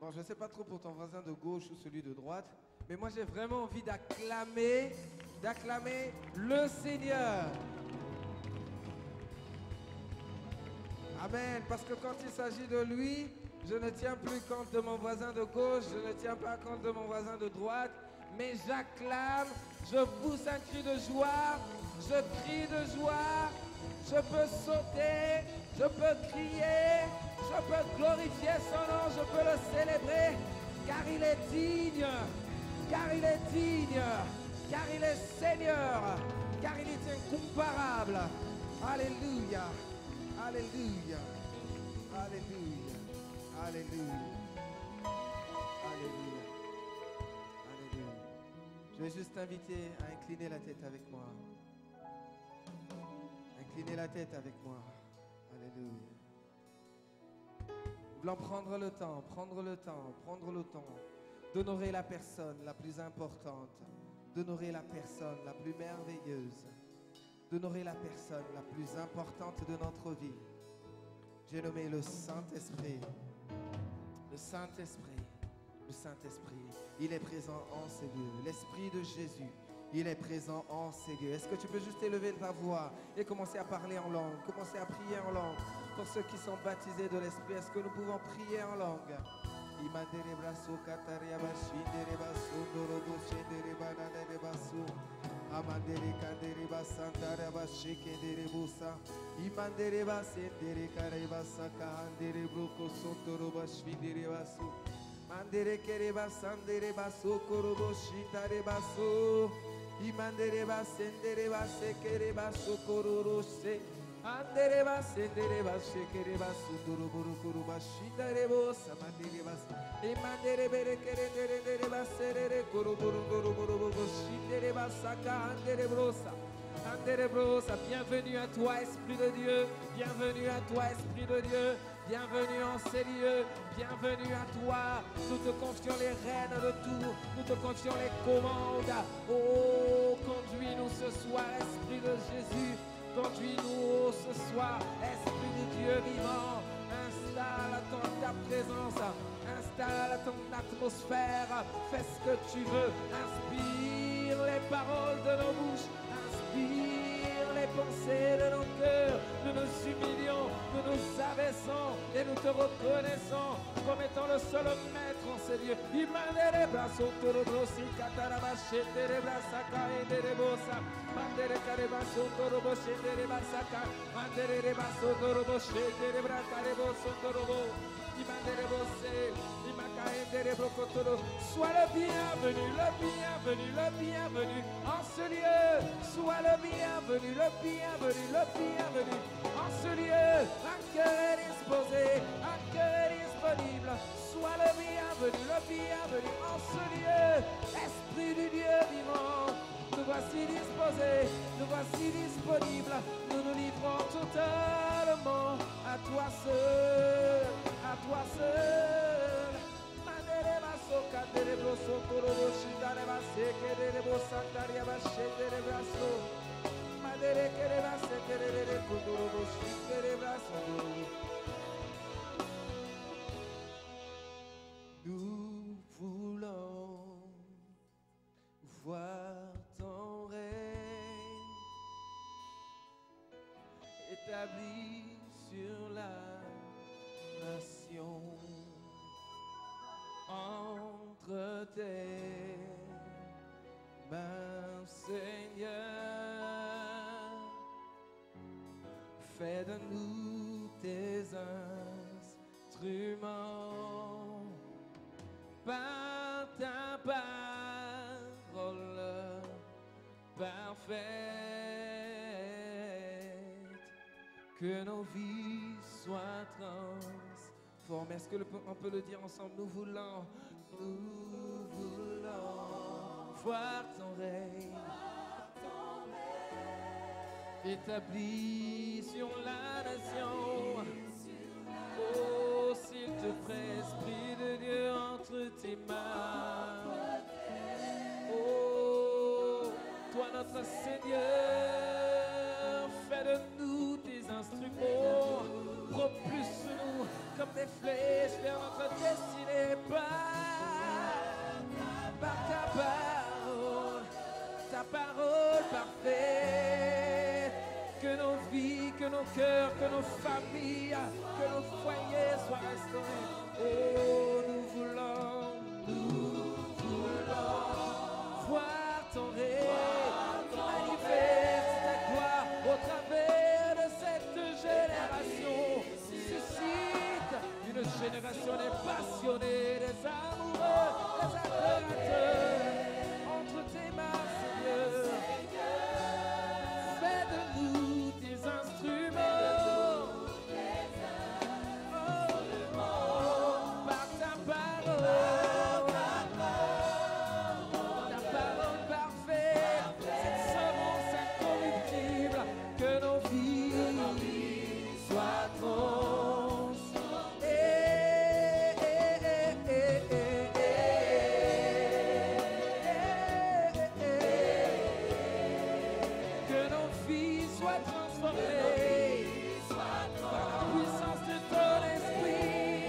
Bon, je ne sais pas trop pour ton voisin de gauche ou celui de droite, mais moi j'ai vraiment envie d'acclamer le Seigneur. Amen, parce que quand il s'agit de lui, je ne tiens plus compte de mon voisin de gauche, je ne tiens pas compte de mon voisin de droite, mais j'acclame, je pousse un cri de joie, je crie de joie, je peux sauter, je peux crier, je peux glorifier son nom, je peux le célébrer, car il est digne, car il est digne, car il est Seigneur, car il est incomparable. Alléluia, alléluia, alléluia, alléluia, alléluia, alléluia. Je vais juste t'inviter à incliner la tête avec moi. Incliner la tête avec moi. Alléluia. Nous voulons prendre le temps d'honorer la personne la plus importante, d'honorer la personne la plus merveilleuse, d'honorer la personne la plus importante de notre vie. J'ai nommé le Saint-Esprit. Le Saint-Esprit. Le Saint-Esprit. Il est présent en ces lieux. L'Esprit de Jésus. Il est présent en ces lieux. Est-ce que tu peux juste élever ta voix et commencer à parler en langue, commencer à prier en langue pour ceux qui sont baptisés de l'Esprit? Est-ce que nous pouvons prier en langue? Mandere kereba sandere baso korobo shitare baso imandere basendere base kereba sokororo se andere basendere base kereba suduru buru kuruba shitare bosa mandere bas imandere bere kerendere basere koroburu koroburu shitare basaka andere brosa. Bienvenue à toi, Esprit de Dieu. Bienvenue à toi, Esprit de Dieu. Bienvenue en ces lieux. Bienvenue à toi. Nous te confions les rênes de tout. Nous te confions les commandes. Oh, conduis-nous ce soir, Esprit de Jésus. Conduis-nous ce soir, Esprit de Dieu vivant. Installe ta présence. Installe ton atmosphère. Fais ce que tu veux. Inspire les paroles de nos bouches. Inspire les pensées de nos cœurs. Nous nous humilions, nous nous abaissons et nous te reconnaissons comme étant le seul maître en ces lieux. Imandere braso torobrosi katarabache terebrasaka ederebosa. Mandere karebaso toroboshe terebasaka. Mandere baso toroboshe terebrakareboso torobo. Imandere bose. Sois le bienvenu, le bienvenu, le bienvenu en ce lieu. Sois le bienvenu, le bienvenu, le bienvenu en ce lieu. Un cœur est disposé, un cœur est disponible. Sois le bienvenu en ce lieu. Esprit du Dieu vivant, nous voici disposés, nous voici disponibles. Nous nous livrons totalement à toi seul, à toi seul. Mandere broso torobo shindare base kerere bosandare abashendere braso mandere kere base kerere kudorobo shindere braso. Nous voulons voir ton règne établi sur la nation. Entre tes mains, Seigneur, fais de nous tes instruments par ta parole parfaite, que nos vies soient transformées. Est-ce que on peut le dire ensemble? Nous voulons voir ton règne établi sur la nation. Oh, s'il te plaît, Esprit de Dieu, entre tes mains. Oh, toi notre Seigneur, fais de nous tes instruments. Propulse-nous comme des flèches vers notre destinée. nos familles, que nos foyers soient restaurés. Oh, nous voulons voir ton règne, manifeste ta gloire au travers de cette génération. Suscite une génération des passionnés, des amoureux, des adorateurs. Entre tes mains, Seigneur, fais de nous des instruments. Par ta parole parfaite, cette semence incorruptible, que nos vies soient transformées par la puissance de ton esprit.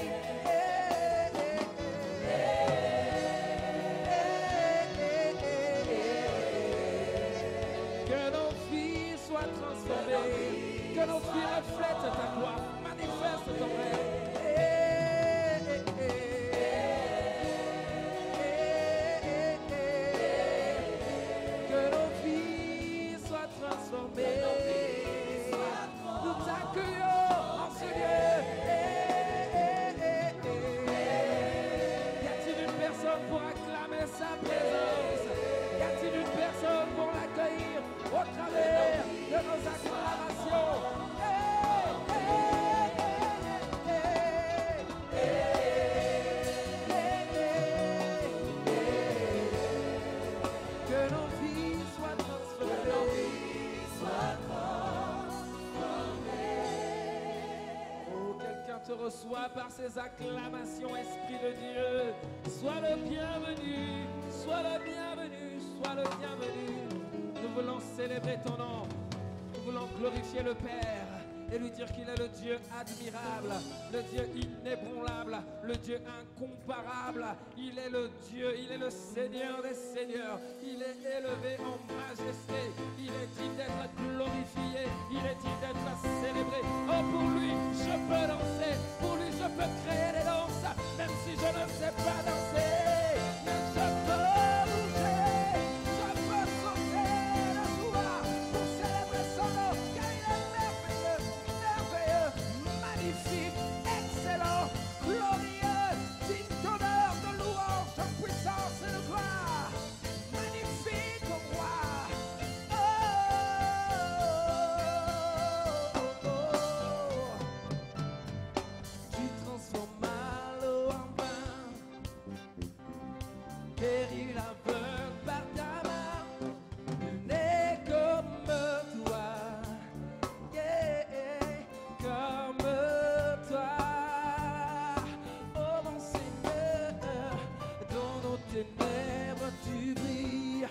Que nos vies soient transformées, que nos vies reflètent ta gloire, manifeste ton règne. Que nos vies soient transformées. Nous t'accueillons en ce lieu. Y a-t-il une personne pour acclamer sa présence? Y a-t-il une personne pour l'accueillir au travers de nos acclamations? Que nos vies soient transformées. Oh, quelqu'un te reçoit par ses acclamations, Esprit de Dieu. Sois le bienvenu, sois le bienvenu, sois le bienvenu. Nous voulons célébrer ton nom, nous voulons glorifier le Père et lui dire qu'il est le Dieu admirable, le Dieu inébranlable, le Dieu incomparable. Il est le Dieu, il est le Seigneur des Seigneurs. Il est élevé en majesté, il est digne d'être glorifié, il est digne d'être célébré. Oh, pour lui, je peux danser, pour lui, je peux créer des danses, même si je ne sais pas danser. Mais je peux bouger, je peux sauter de joie pour célébrer son nom, car il est merveilleux, merveilleux, magnifique, excellent, glorieux, digne d'honneur, de louange, de puissance et de gloire. Magnifique roi. Oh, oh, oh, oh. Tu transformes l'eau en vin, guéris l'aveugle par ta main. Il n'est comme toi, yeah, comme toi. Oh mon Seigneur, dans nos ténèbres tu brilles.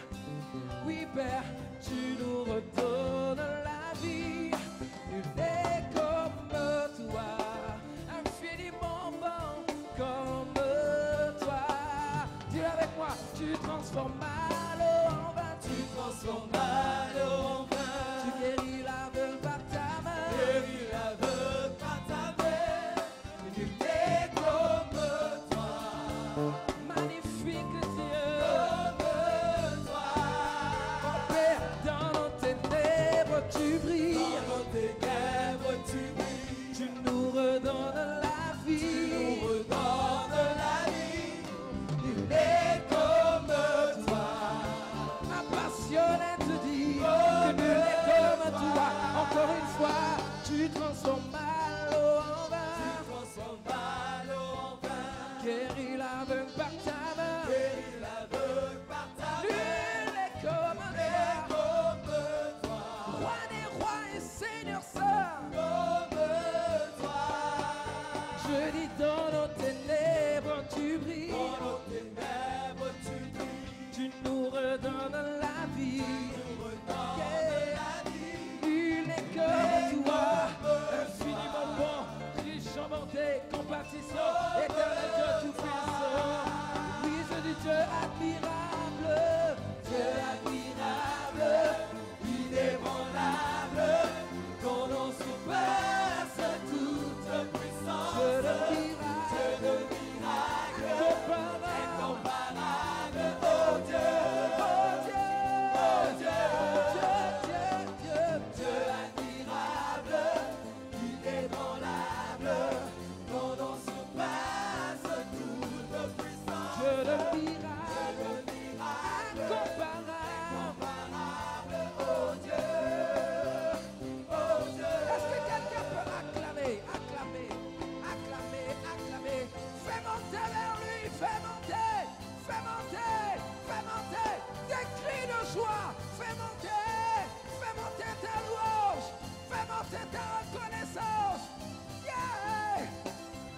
Oui Père, tu nous redonnes la vie. Il n'est comme toi, infiniment bon comme toi. Dis avec moi, tu transformes l'eau en vin, tu transformes l'eau en vin. Tu guéris l'aveugle par ta main, guéris l'aveugle par ta main. Il n'est comme toi, magnifique Dieu, comme toi. Oh Père, dans nos ténèbres tu brilles, dans nos ténèbres tu brilles. Tu nous redonnes la vie, tu nous redonnes la vie. Il est comme toi, ma passionnette dit que nul n'est comme toi. Encore une fois, tu transformes l'eau en vin, tu transformes l'eau en vin. Guéris l'aveugle par ta main, guéris l'aveugle par ta main. Nul n'est comme toi, roi des rois et seigneur saint, comme toi. Je dis dans nos ténèbres tu brilles, dans nos ténèbres tu brilles. Tu nous redonnes la vie, nul n'est comme toi, infiniment bon, riche en bonté, compassion, éternel Dieu tout puissant. Oui, joie, fais monter ta louange, fais monter ta reconnaissance. Yeah.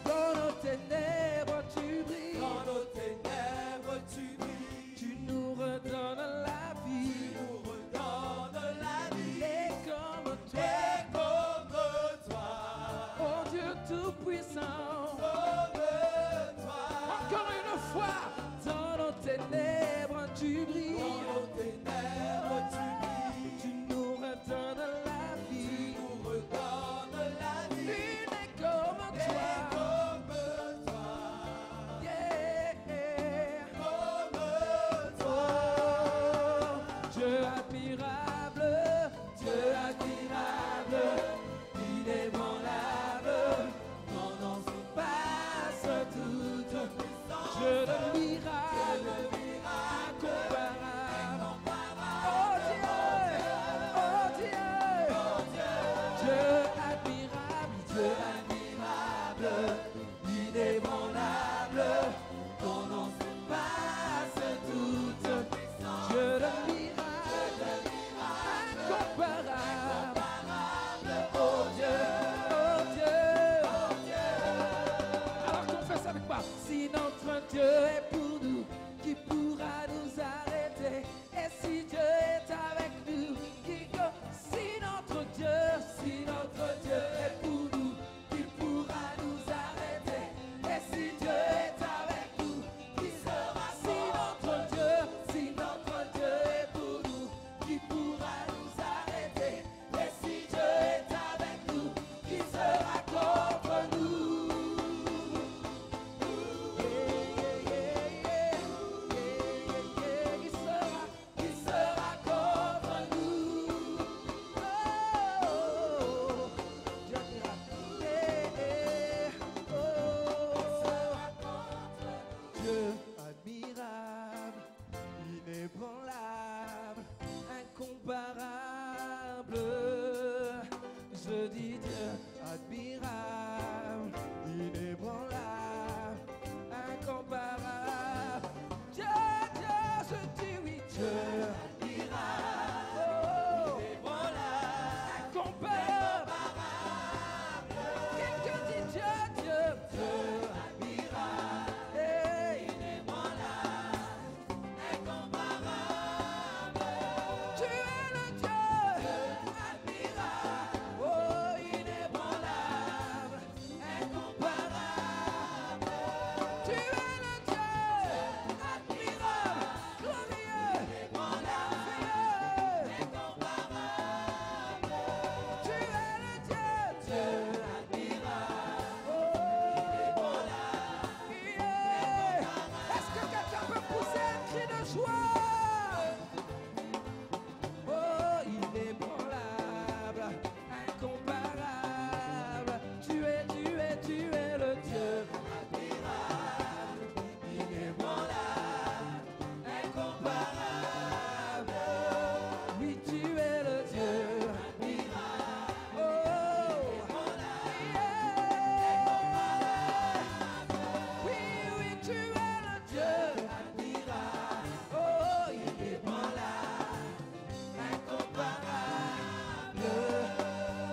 Dans nos ténèbres, tu brilles. Dans nos ténèbres, tu brilles. Tu nous redonnes la vie. Tu nous redonnes la vie. Et comme toi, Et comme toi, oh Dieu Tout-Puissant, comme toi, encore une fois, dans nos ténèbres, tu brilles. dans nos ténèbres, tu brilles. Tu nous redonnes la vie. Tu nous redonnes la vie. Une est comme Et toi. comme toi, Yeah. comme toi. Oh, Dieu admirable, Dieu admirable, inébranlable, ton nom surpasse toute puissance. Dieu de miracle, incomparable. Oh Dieu, Dieu admirable, Dieu admirable, inébranlable, ton nom surpasse toute puissance. Dieu de miracle, incomparable. Oh Dieu, oh Dieu. Alors confesse avec moi. Si notre Dieu est pour nous, qui pourra nous arrêter? Et si Dieu est avec nous, si notre Dieu est pour nous, qui pourra nous arrêter? Et si Dieu est avec nous, qui sera contre? Si notre Dieu est pour nous, qui pourra nous arrêter? Et si Dieu est avec nous, qui sera contre nous? Qui sera contre nous? Oh, Dieu Dieu admirable, inébranlable, incomparable. Je dis Dieu admirable, inébranlable, incomparable. Dieu, je dis oui, Dieu admirable, inébranlable, incomparable. Quelqu'un dit Dieu admirable, inébranlable, incomparable. Tu es le Dieu admirable, oh inébranlable, incomparable. Tu es le Dieu admirable, glorieux, merveilleux, incomparable. Tu es le Dieu admirable, oh inébranlable. Est-ce que quelqu'un peut pousser un cri de joie? Oh, inébranlable, incomparable. Tu es le Dieu admirable, inébranlable, incomparable. Oui, tu es le Dieu admirable. Oh, oui, tu es le Dieu admirable. Oh, inébranlable, incomparable.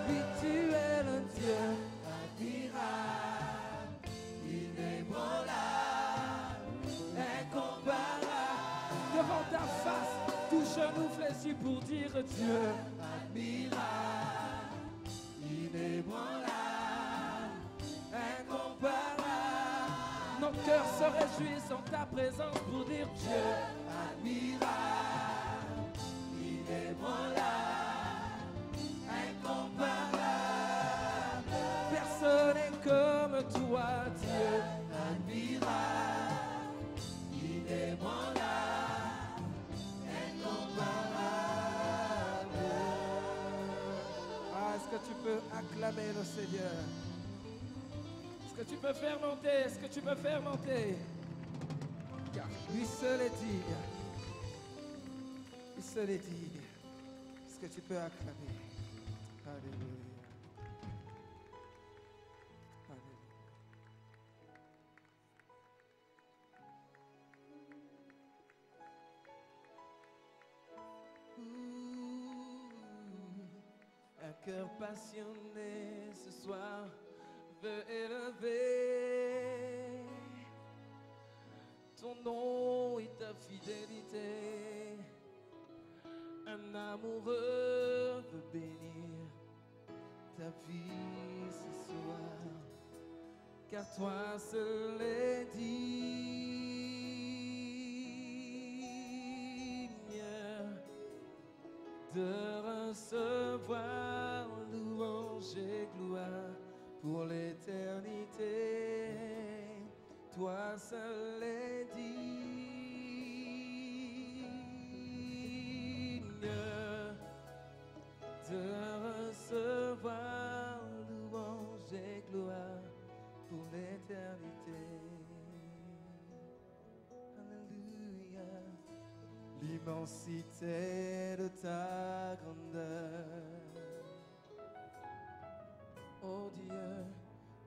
Oui, tu es le Dieu admirable, inébranlable, incomparable. Devant ta face, tout genou fléchit pour dire Dieu admirable, inébranlable, incomparable. Nos cœurs se réjouissent en ta présence pour dire Dieu admirable, inébranlable, incomparable. Personne n'est comme toi, Dieu admirable, inébranlable, incomparable. Ah, est-ce que tu peux acclamer le Seigneur? Est-ce que tu peux faire monter? Est-ce que tu peux faire monter? Car lui seul est digne. Lui seul est digne. Est-ce que tu peux acclamer? Alléluia. Alléluia. cœur passionné ce soir veut élever ton nom et ta fidélité. Un amoureux veut bénir ta vie ce soir, car toi seul est digne de recevoir louange et gloire pour l'éternité. Toi seul est digne de recevoir louange et gloire pour l'éternité. Alléluia. L'immensité de ta grandeur, oh Dieu,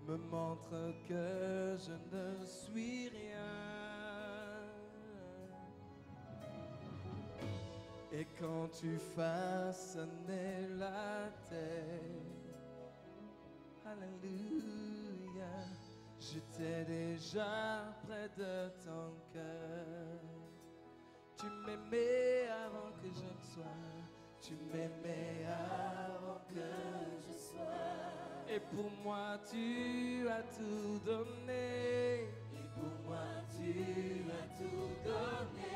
me montre que je ne suis rien. Et quand tu façonnais la terre, alléluia, j'étais déjà près de ton cœur. Tu m'aimais avant que je ne sois, tu m'aimais avant que je sois. Et pour moi tu as tout donné, et pour moi tu as tout donné.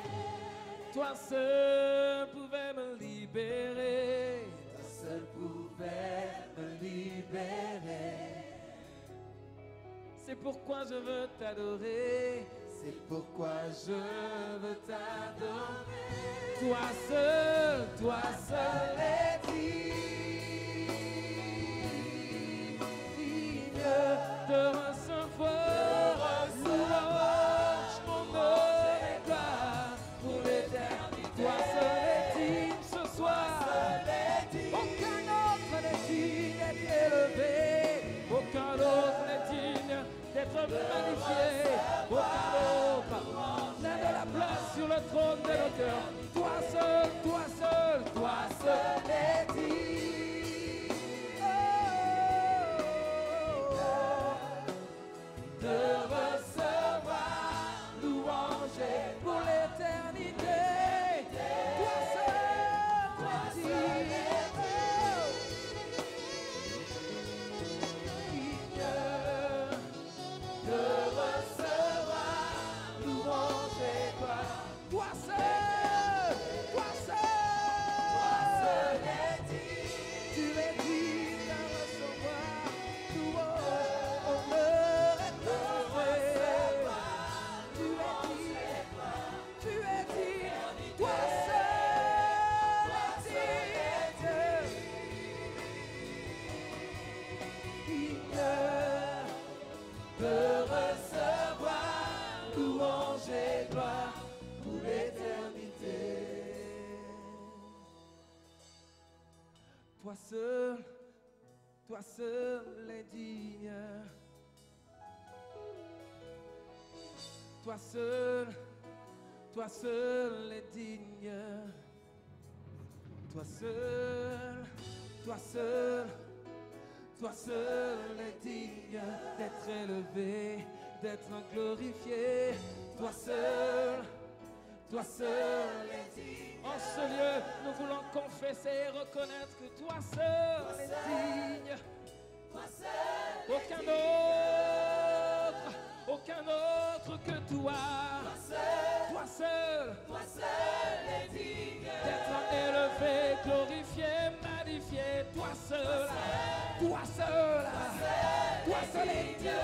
Toi seul pouvais me libérer, toi seul pouvais me libérer. C'est pourquoi je veux t'adorer, c'est pourquoi je veux t'adorer. Toi seul est digne de recevoir louange, honneur et gloire pour l'éternité. Toi seul est digne ce soir. Aucun autre n'est digne d'être élevé, aucun autre n'est digne d'être magnifié, aucun autre n'a de la place sur le trône de nos cœurs. Toi seul est digne de recevoir louange pour l'éternité. Toi seul est digne de recevoir louange et gloire. Toi seul est digne. Tu es digne de recevoir louange, honneur et gloire. Tu es digne. Toi seul est digne de recevoir louange et gloire pour l'éternité. Toi seul est digne. Toi seul est digne. Toi seul est digne d'être élevé, d'être glorifié. Toi seul est digne. En ce lieu, nous voulons confesser et reconnaître que toi seul est digne. Aucun autre que toi. Toi seul est digne d'être élevé, glorifié, magnifié. Toi seul est Dieu.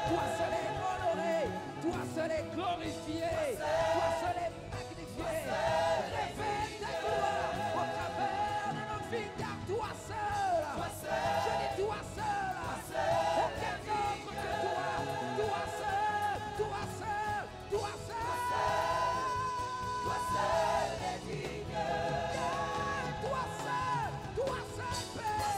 Toi seul est honoré. Toi seul est glorifié. Toi seul est magnifié. Révèle ta gloire au travers de nos vies, car toi seul. Je dis toi seul. Aucun autre que toi. Toi seul. Toi seul est digne. Toi seul, Père,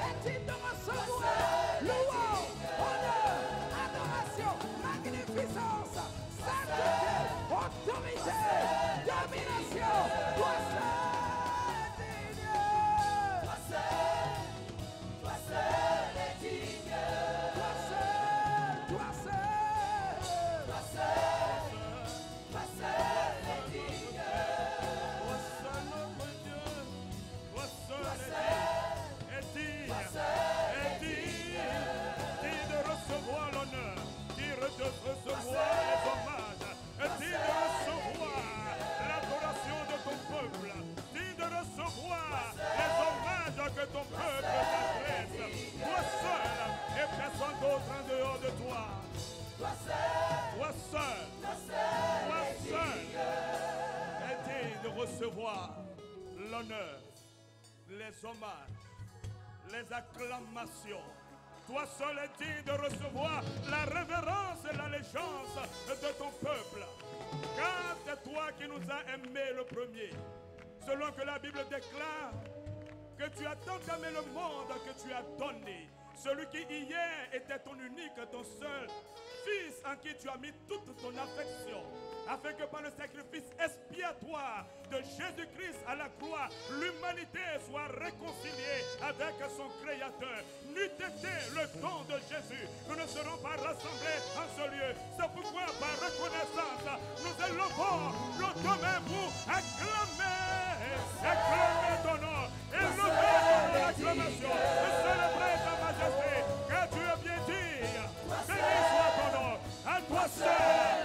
est digne de recevoir louange, honneur, adoration, magnificence, sainteté, oh recevoir l'honneur, les hommages, les acclamations. Toi seul es digne de recevoir la révérence et l'allégeance de ton peuple. Car c'est toi qui nous as aimés le premier. Selon que la Bible déclare que tu as tant aimé le monde que tu as donné. Celui qui hier était ton unique, ton seul Fils en qui tu as mis toute ton affection, afin que par le sacrifice expiatoire de Jésus-Christ à la croix, l'humanité soit réconciliée avec son Créateur. N'eût été le don de Jésus, nous ne serons pas rassemblés en ce lieu. C'est pourquoi, par reconnaissance, nous élevons nos deux mains pour acclamer ton nom, élever ton acclamation, et célébrer ta majesté, car tu es bien dit. Béni soit ton nom, à toi seul,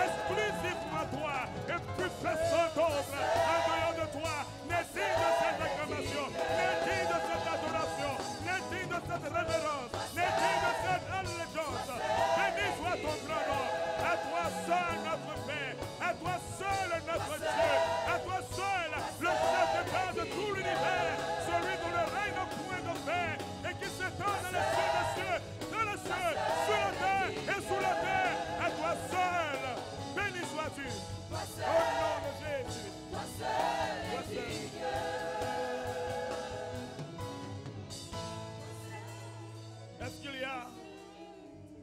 exclusivement toi, et plus personne d'autre en dehors de toi n'est digne de cette acclamation, n'est digne de cette adoration, n'est digne de cette révérence, n'est digne de cette allégeance. Béni soit ton grand nom, à toi seul notre Père, à toi seul notre Dieu, à toi seul le chef d'État de tout l'univers, celui dont le règne au point de fer et qui s'étend dans les cieux des cieux, dans les cieux, sur la terre et sous la terre, à toi seul, béni sois-tu, au nom de Jésus. Toi seul. Est-ce qu'il y a,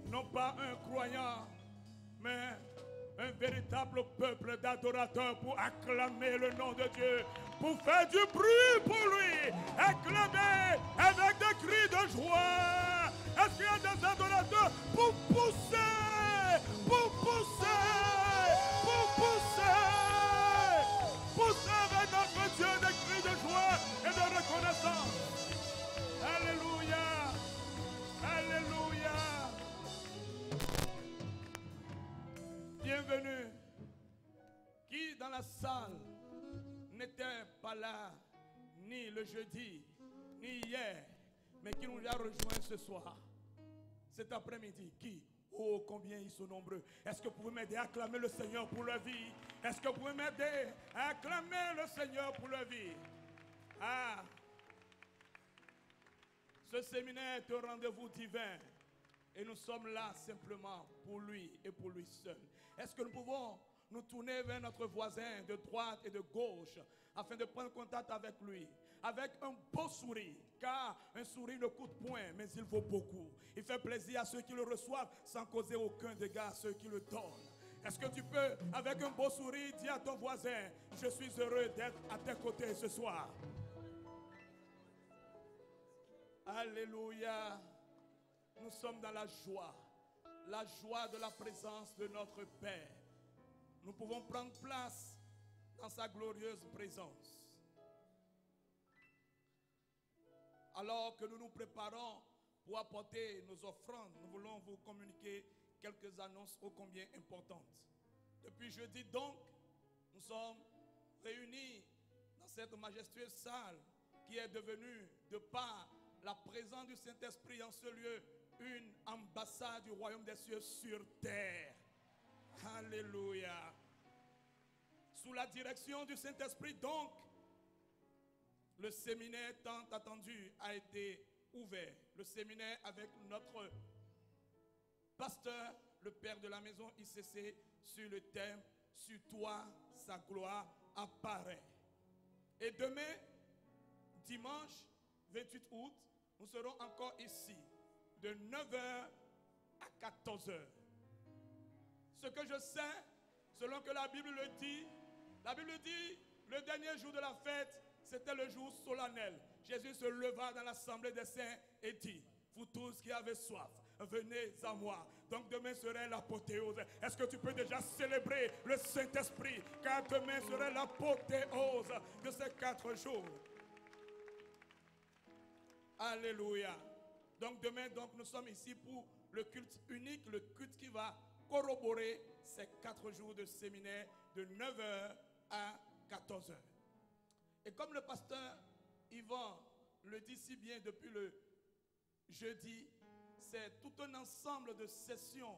non pas un croyant, mais un véritable peuple d'adorateurs pour acclamer le nom de Dieu, pour faire du bruit pour lui, acclamer avec des cris de joie? Est-ce qu'il y a des adorateurs pour pousser avec notre Dieu des cris de joie et de reconnaissance? Alléluia, alléluia. Bienvenue. Qui dans la salle n'était pas là ni le jeudi, ni hier, mais qui nous a rejoints ce soir, cet après-midi? Qui? Oh, combien ils sont nombreux. Est-ce que vous pouvez m'aider à acclamer le Seigneur pour leur vie? Est-ce que vous pouvez m'aider à acclamer le Seigneur pour leur vie? Ah, ce séminaire est un rendez-vous divin. Et nous sommes là simplement pour lui et pour lui seul. Est-ce que nous pouvons nous tourner vers notre voisin de droite et de gauche afin de prendre contact avec lui, avec un beau sourire, car un sourire ne coûte point, mais il vaut beaucoup. Il fait plaisir à ceux qui le reçoivent sans causer aucun dégât à ceux qui le donnent. Est-ce que tu peux, avec un beau sourire, dire à ton voisin: je suis heureux d'être à tes côtés ce soir? Alléluia. Nous sommes dans la joie de la présence de notre Père. Nous pouvons prendre place dans sa glorieuse présence. Alors que nous nous préparons pour apporter nos offrandes, nous voulons vous communiquer quelques annonces ô combien importantes. Depuis jeudi donc, nous sommes réunis dans cette majestueuse salle qui est devenue, de par la présence du Saint-Esprit en ce lieu, une ambassade du royaume des cieux sur terre. Alléluia. Sous la direction du Saint-Esprit donc, le séminaire tant attendu a été ouvert. Le séminaire avec notre pasteur, le père de la maison ICC, sur le thème « Sur toi, sa gloire apparaît ». Et demain, dimanche 28 août, nous serons encore ici, de 9h à 14h. Ce que je sais, selon que la Bible le dit, le dernier jour de la fête, c'était le jour solennel. Jésus se leva dans l'assemblée des saints et dit: vous tous qui avez soif, venez à moi. Donc demain serait l'apothéose. Est-ce que tu peux déjà célébrer le Saint-Esprit? Car demain serait l'apothéose de ces 4 jours. Alléluia. Donc demain, nous sommes ici pour le culte unique, le culte qui va corroborer ces 4 jours de séminaire de 9h à 14h. Et comme le pasteur Yvan le dit si bien depuis le jeudi, c'est tout un ensemble de sessions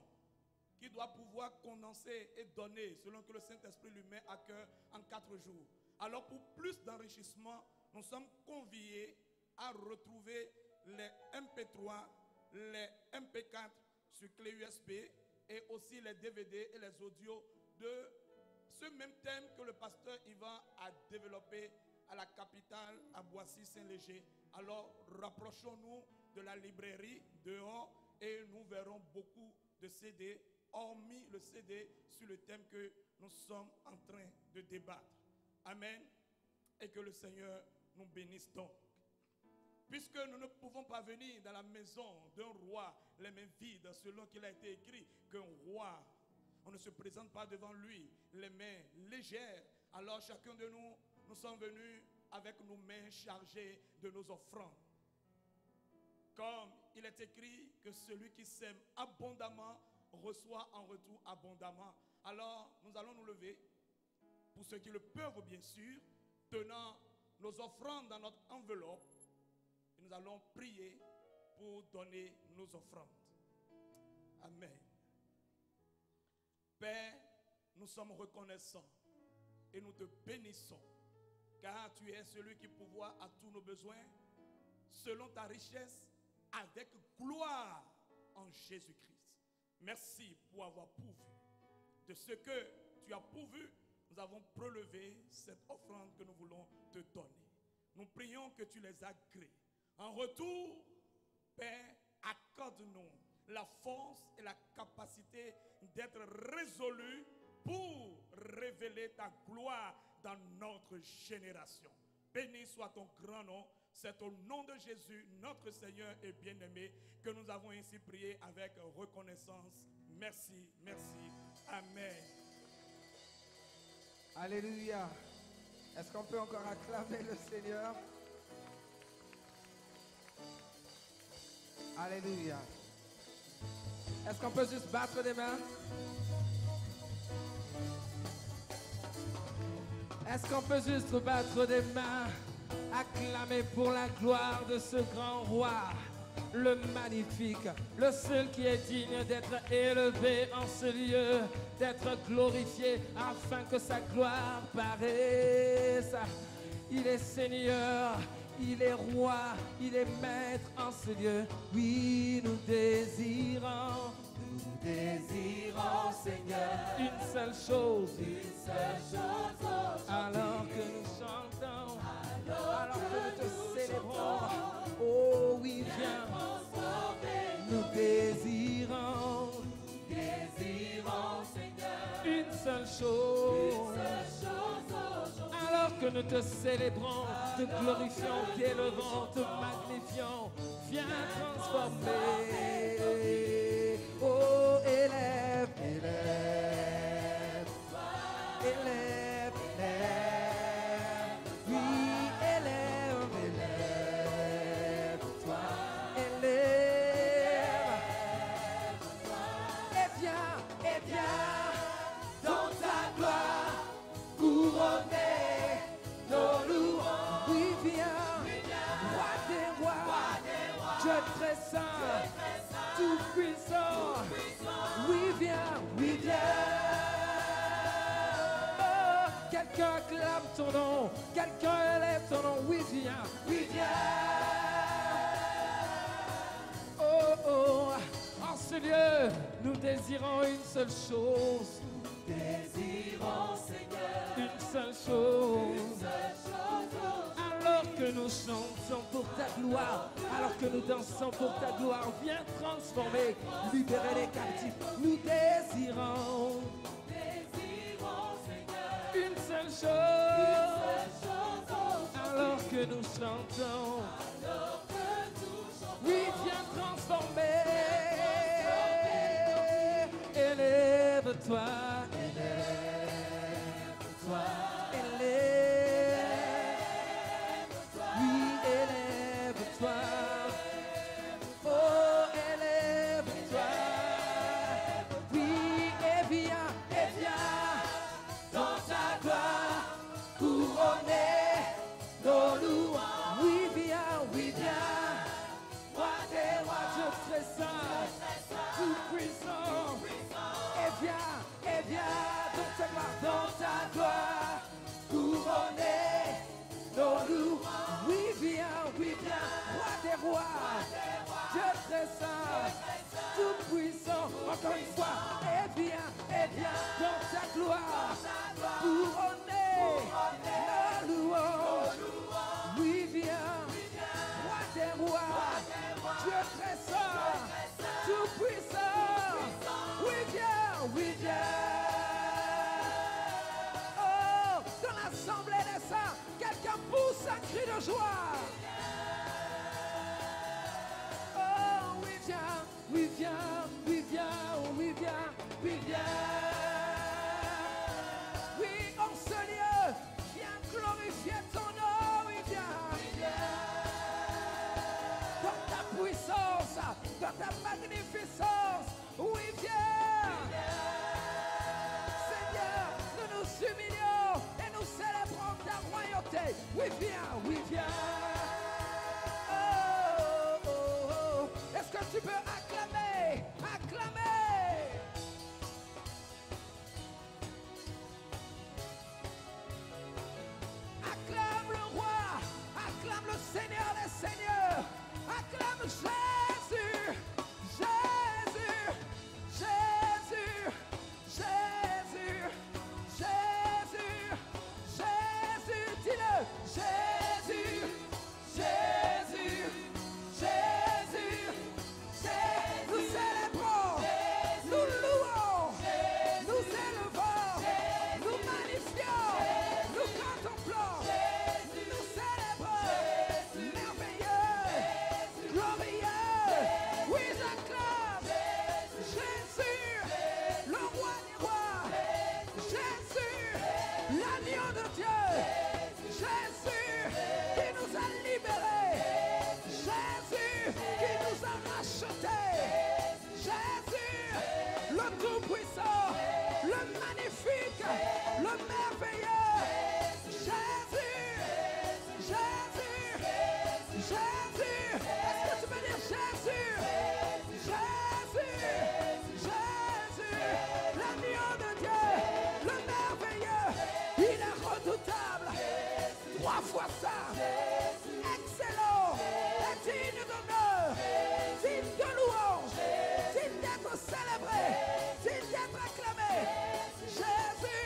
qui doit pouvoir condenser et donner selon que le Saint-Esprit lui met à cœur en 4 jours. Alors pour plus d'enrichissement, nous sommes conviés à retrouver les MP3, les MP4 sur clé USB et aussi les DVD et les audios de ce même thème que le pasteur Yvan a développé à la capitale, à Boissy-Saint-Léger. Alors rapprochons-nous de la librairie dehors et nous verrons beaucoup de CD, hormis le CD sur le thème que nous sommes en train de débattre. Amen. Et que le Seigneur nous bénisse donc. Puisque nous ne pouvons pas venir dans la maison d'un roi les mains vides, selon qu'il a été écrit qu'un roi, on ne se présente pas devant lui les mains légères. Alors chacun de nous, nous sommes venus avec nos mains chargées de nos offrandes. Comme il est écrit que celui qui sème abondamment reçoit en retour abondamment. Alors nous allons nous lever, pour ceux qui le peuvent bien sûr, tenant nos offrandes dans notre enveloppe. Et nous allons prier pour donner nos offrandes. Amen. Père, nous sommes reconnaissants et nous te bénissons, car tu es celui qui pourvoit à tous nos besoins, selon ta richesse, avec gloire en Jésus-Christ. Merci pour avoir pourvu. De ce que tu as pourvu, nous avons prélevé cette offrande que nous voulons te donner. Nous prions que tu les agrées. En retour, Père, accorde-nous la force et la capacité d'être résolus pour révéler ta gloire dans notre génération. Béni soit ton grand nom. C'est au nom de Jésus, notre Seigneur et bien-aimé, que nous avons ainsi prié avec reconnaissance. Merci, merci. Amen. Alléluia. Est-ce qu'on peut encore acclamer le Seigneur? Alléluia. Est-ce qu'on peut juste battre des mains? Est-ce qu'on peut juste battre des mains? Acclamer pour la gloire de ce grand roi, le magnifique, le seul qui est digne d'être élevé en ce lieu, d'être glorifié afin que sa gloire paraisse. Il est Seigneur, il est roi, il est maître en ce lieu. Oui, nous désirons, Seigneur, une seule chose, alors que nous chantons, alors que nous te célébrons. Oh oui, viens, nous désirons, Seigneur, une seule chose, alors que nous te célébrons, te glorifions, t'élevons, te magnifions. Viens transformer. Oh, élève, élève, élève, élève. Oui, élève, élève-toi, élève. Et viens, dans ta gloire, couronner nos louanges. Oui, viens, roi des rois, Dieu très saint, tout puissant. Oui, viens, oh, quelqu'un acclame ton nom, quelqu'un élève ton nom. Oui, viens, oh, oh, en ce lieu, nous désirons une seule chose. Seigneur, une seule chose. Alors que nous chantons pour ta gloire, alors que nous dansons pour ta gloire, viens transformer, libérer les captifs. Nous désirons, Seigneur, une seule chose. Alors que nous chantons, oui, viens transformer. Élève-toi, élève-toi, élève-toi. Oui, élève-toi. Oh, élève-toi. Oui, et viens dans ta gloire, couronner nos louanges. Oui, viens, roi des rois, Dieu très saint, tout puissant. viens dans ta gloire, couronner nos loups. Oui, viens, roi des rois, Dieu très saint, tout puissant, encore une fois, et viens dans ta gloire, couronner nos louanges. Oui, viens, roi des rois, Dieu très saint, tout puissant. Oui, viens. Oh, dans l'assemblée des saints, quelqu'un pousse un cri de joie. Oh, oui, viens. Oui, en ce lieu, viens glorifier ton nom. Oui, viens. Dans ta puissance, dans ta magnificence. Oui, viens. Seigneur, nous nous humilions et nous célébrons ta royauté. Oui, viens. Oh. Est-ce que tu peux acclamer? Acclame le roi, acclame le Seigneur des Seigneurs, acclame Jésus, dis-le, Jésus. Nous célébrons, nous louons, nous élevons, nous magnifions, nous contemplons, nous célébrons, merveilleux, glorieux. Oui, j'acclame Jésus, le roi des rois, Jésus, l'agneau de Dieu, Jésus qui nous a libérés, Jésus qui nous a rachetés, Jésus, le tout-puissant, le magnifique, le merveilleux, Jésus. Est-ce que tu peux dire Jésus? L'agneau de Dieu, le merveilleux, il est redoutable, 3 fois ça, excellent, et digne d'honneur, digne de louange, digne d'être célébré, digne d'être acclamé. Jésus.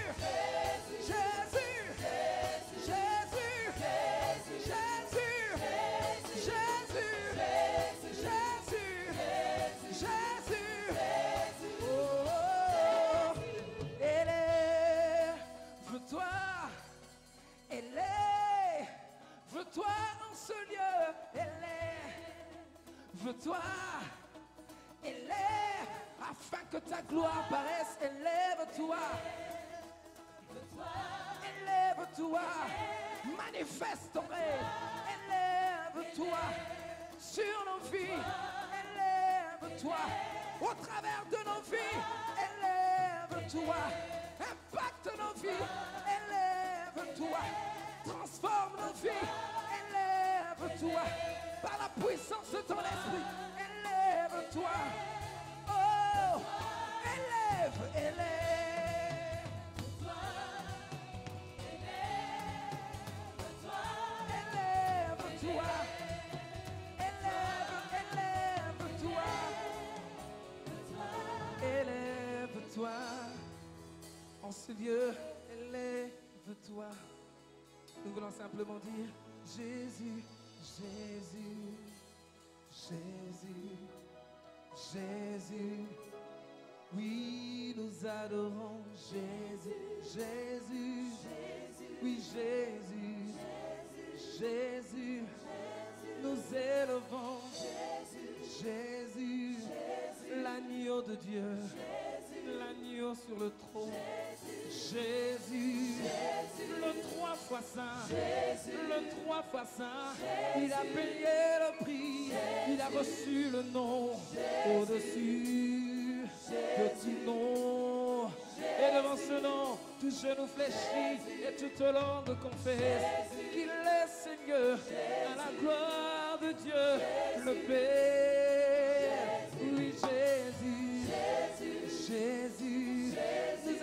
Oh, élève-toi en ce lieu, élève-toi, afin que ta gloire paraisse. Élève-toi, manifeste ton règne. Élève-toi sur nos vies, élève-toi au travers de nos vies, élève-toi, impacte nos vies, élève-toi, transforme nos vies, élève-toi par la puissance de ton esprit, élève-toi. Oh, élève. Élève-toi en ce lieu, élève-toi. Nous voulons simplement dire Jésus, oui, nous adorons Jésus, oui, Jésus, nous élevons Jésus, l'agneau de Dieu, l'agneau sur le trône, Jésus, le 3 fois saint, il a payé le prix, il a reçu le nom au-dessus de tout nom, et devant ce nom, tout genou fléchit et toute langue confesse qu'il est Seigneur, à la gloire de Dieu, le Père. Oui, Jésus, nous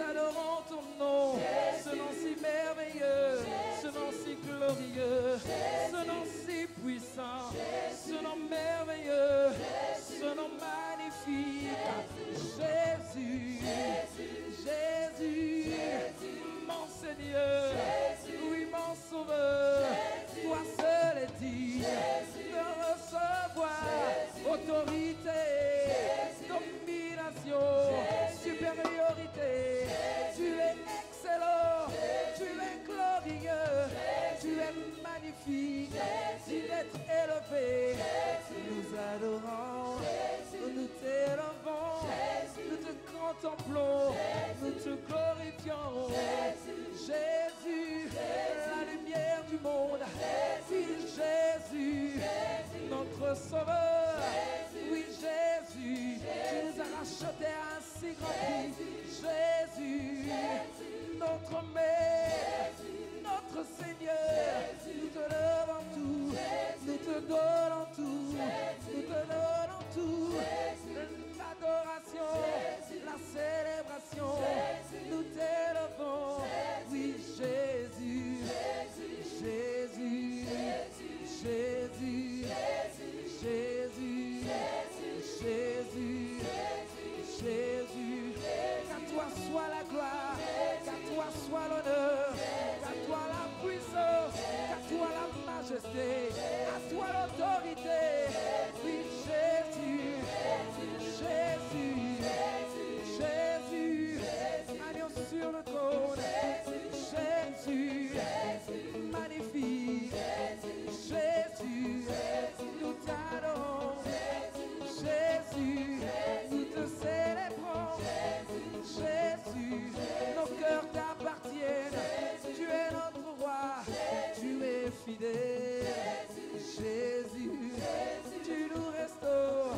Oui, Jésus, notre Sauveur. Oui, Jésus, tu nous as rachetés à un si grand prix. Jésus, notre Maître, notre Seigneur, nous te donnons tout, nous te donnons tout, nous te donnons tout. L'adoration, la célébration, nous t'élevons. Oui, Jésus, Jésus, Jésus, Jésus, Jésus, Jésus. Qu'à toi soit la gloire, qu'à toi soit l'honneur, qu'à toi la puissance, qu'à toi la majesté, à toi l'autorité. Oui, Jésus, Jésus, Jésus, agneau sur le trône. Jésus, magnifique. Jésus, nous t'adorons. Jésus, nous te célébrons. Jésus, nos cœurs t'appartiennent. Tu es notre roi, tu es fidèle. Jésus, tu nous restaures.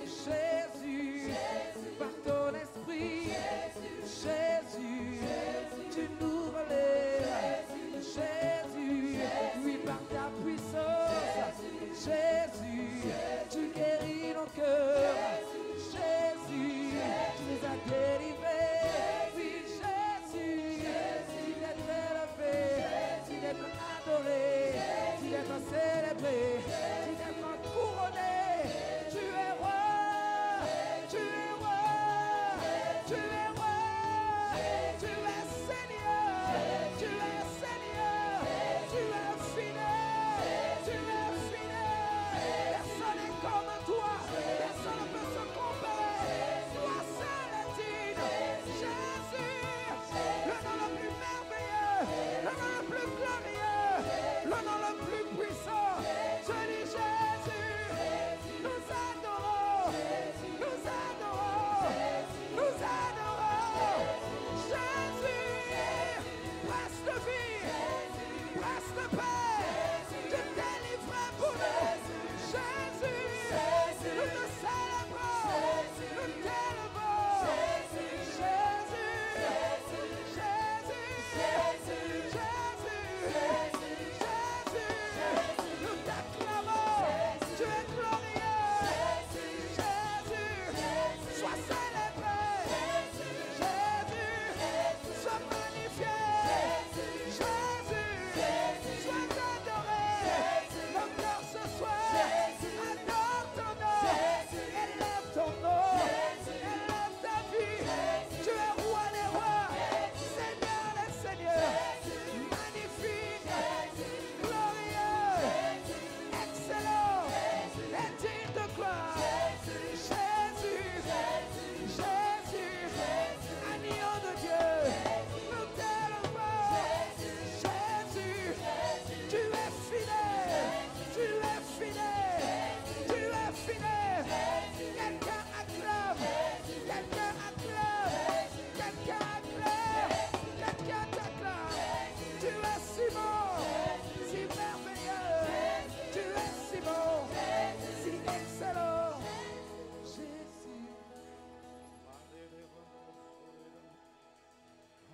Jésus, par ton esprit. Jésus, tu nous relèves. Jésus, oui, par ta puissance. Jésus, tu guéris nos cœurs. Jésus, tu nous as délivrés. Oui, Jésus, d'être élevé, d'être adoré, d'être célébré, d'être couronné. Tu es roi, tu es roi, tu es roi, tu es Seigneur, tu es Seigneur, tu es fidèle, tu es fidèle. Personne n'est comme toi, personne ne peut se comparer. Toi seul est digne. Jésus, le nom le plus merveilleux, le nom le plus glorieux, le nom le plus puissant. Je dis Jésus, nous adorons, nous adorons, nous adorons. Jésus, prince de vie, prince de paix, tu délivres pour nous. Jésus, nous te célébrons, nous t'élevons. Jésus, Jésus, Jésus, Jésus, nous t'acclamons. Tu es glorieux. Jésus, sois célébré. Jésus, sois magnifié. Jésus, sois adoré. Nos cœurs ce soir adore ton nom. Élève ton nom. Élève ta vie. Tu es roi des rois. Seigneur des seigneurs. Magnifique. Glorieux. Excellent. Et digne de gloire. Jésus. Jésus. Agneau de Dieu. Nous t'élevons. Jésus. Tu es fidèle. Tu es fidèle. Tu es fidèle. Quelqu'un acclame. Quelqu'un acclame. Quelqu'un acclame. Quelqu'un t'acclame. Tu es si bon. Si merveilleux. Tu es si bon. Si excellent. Jésus.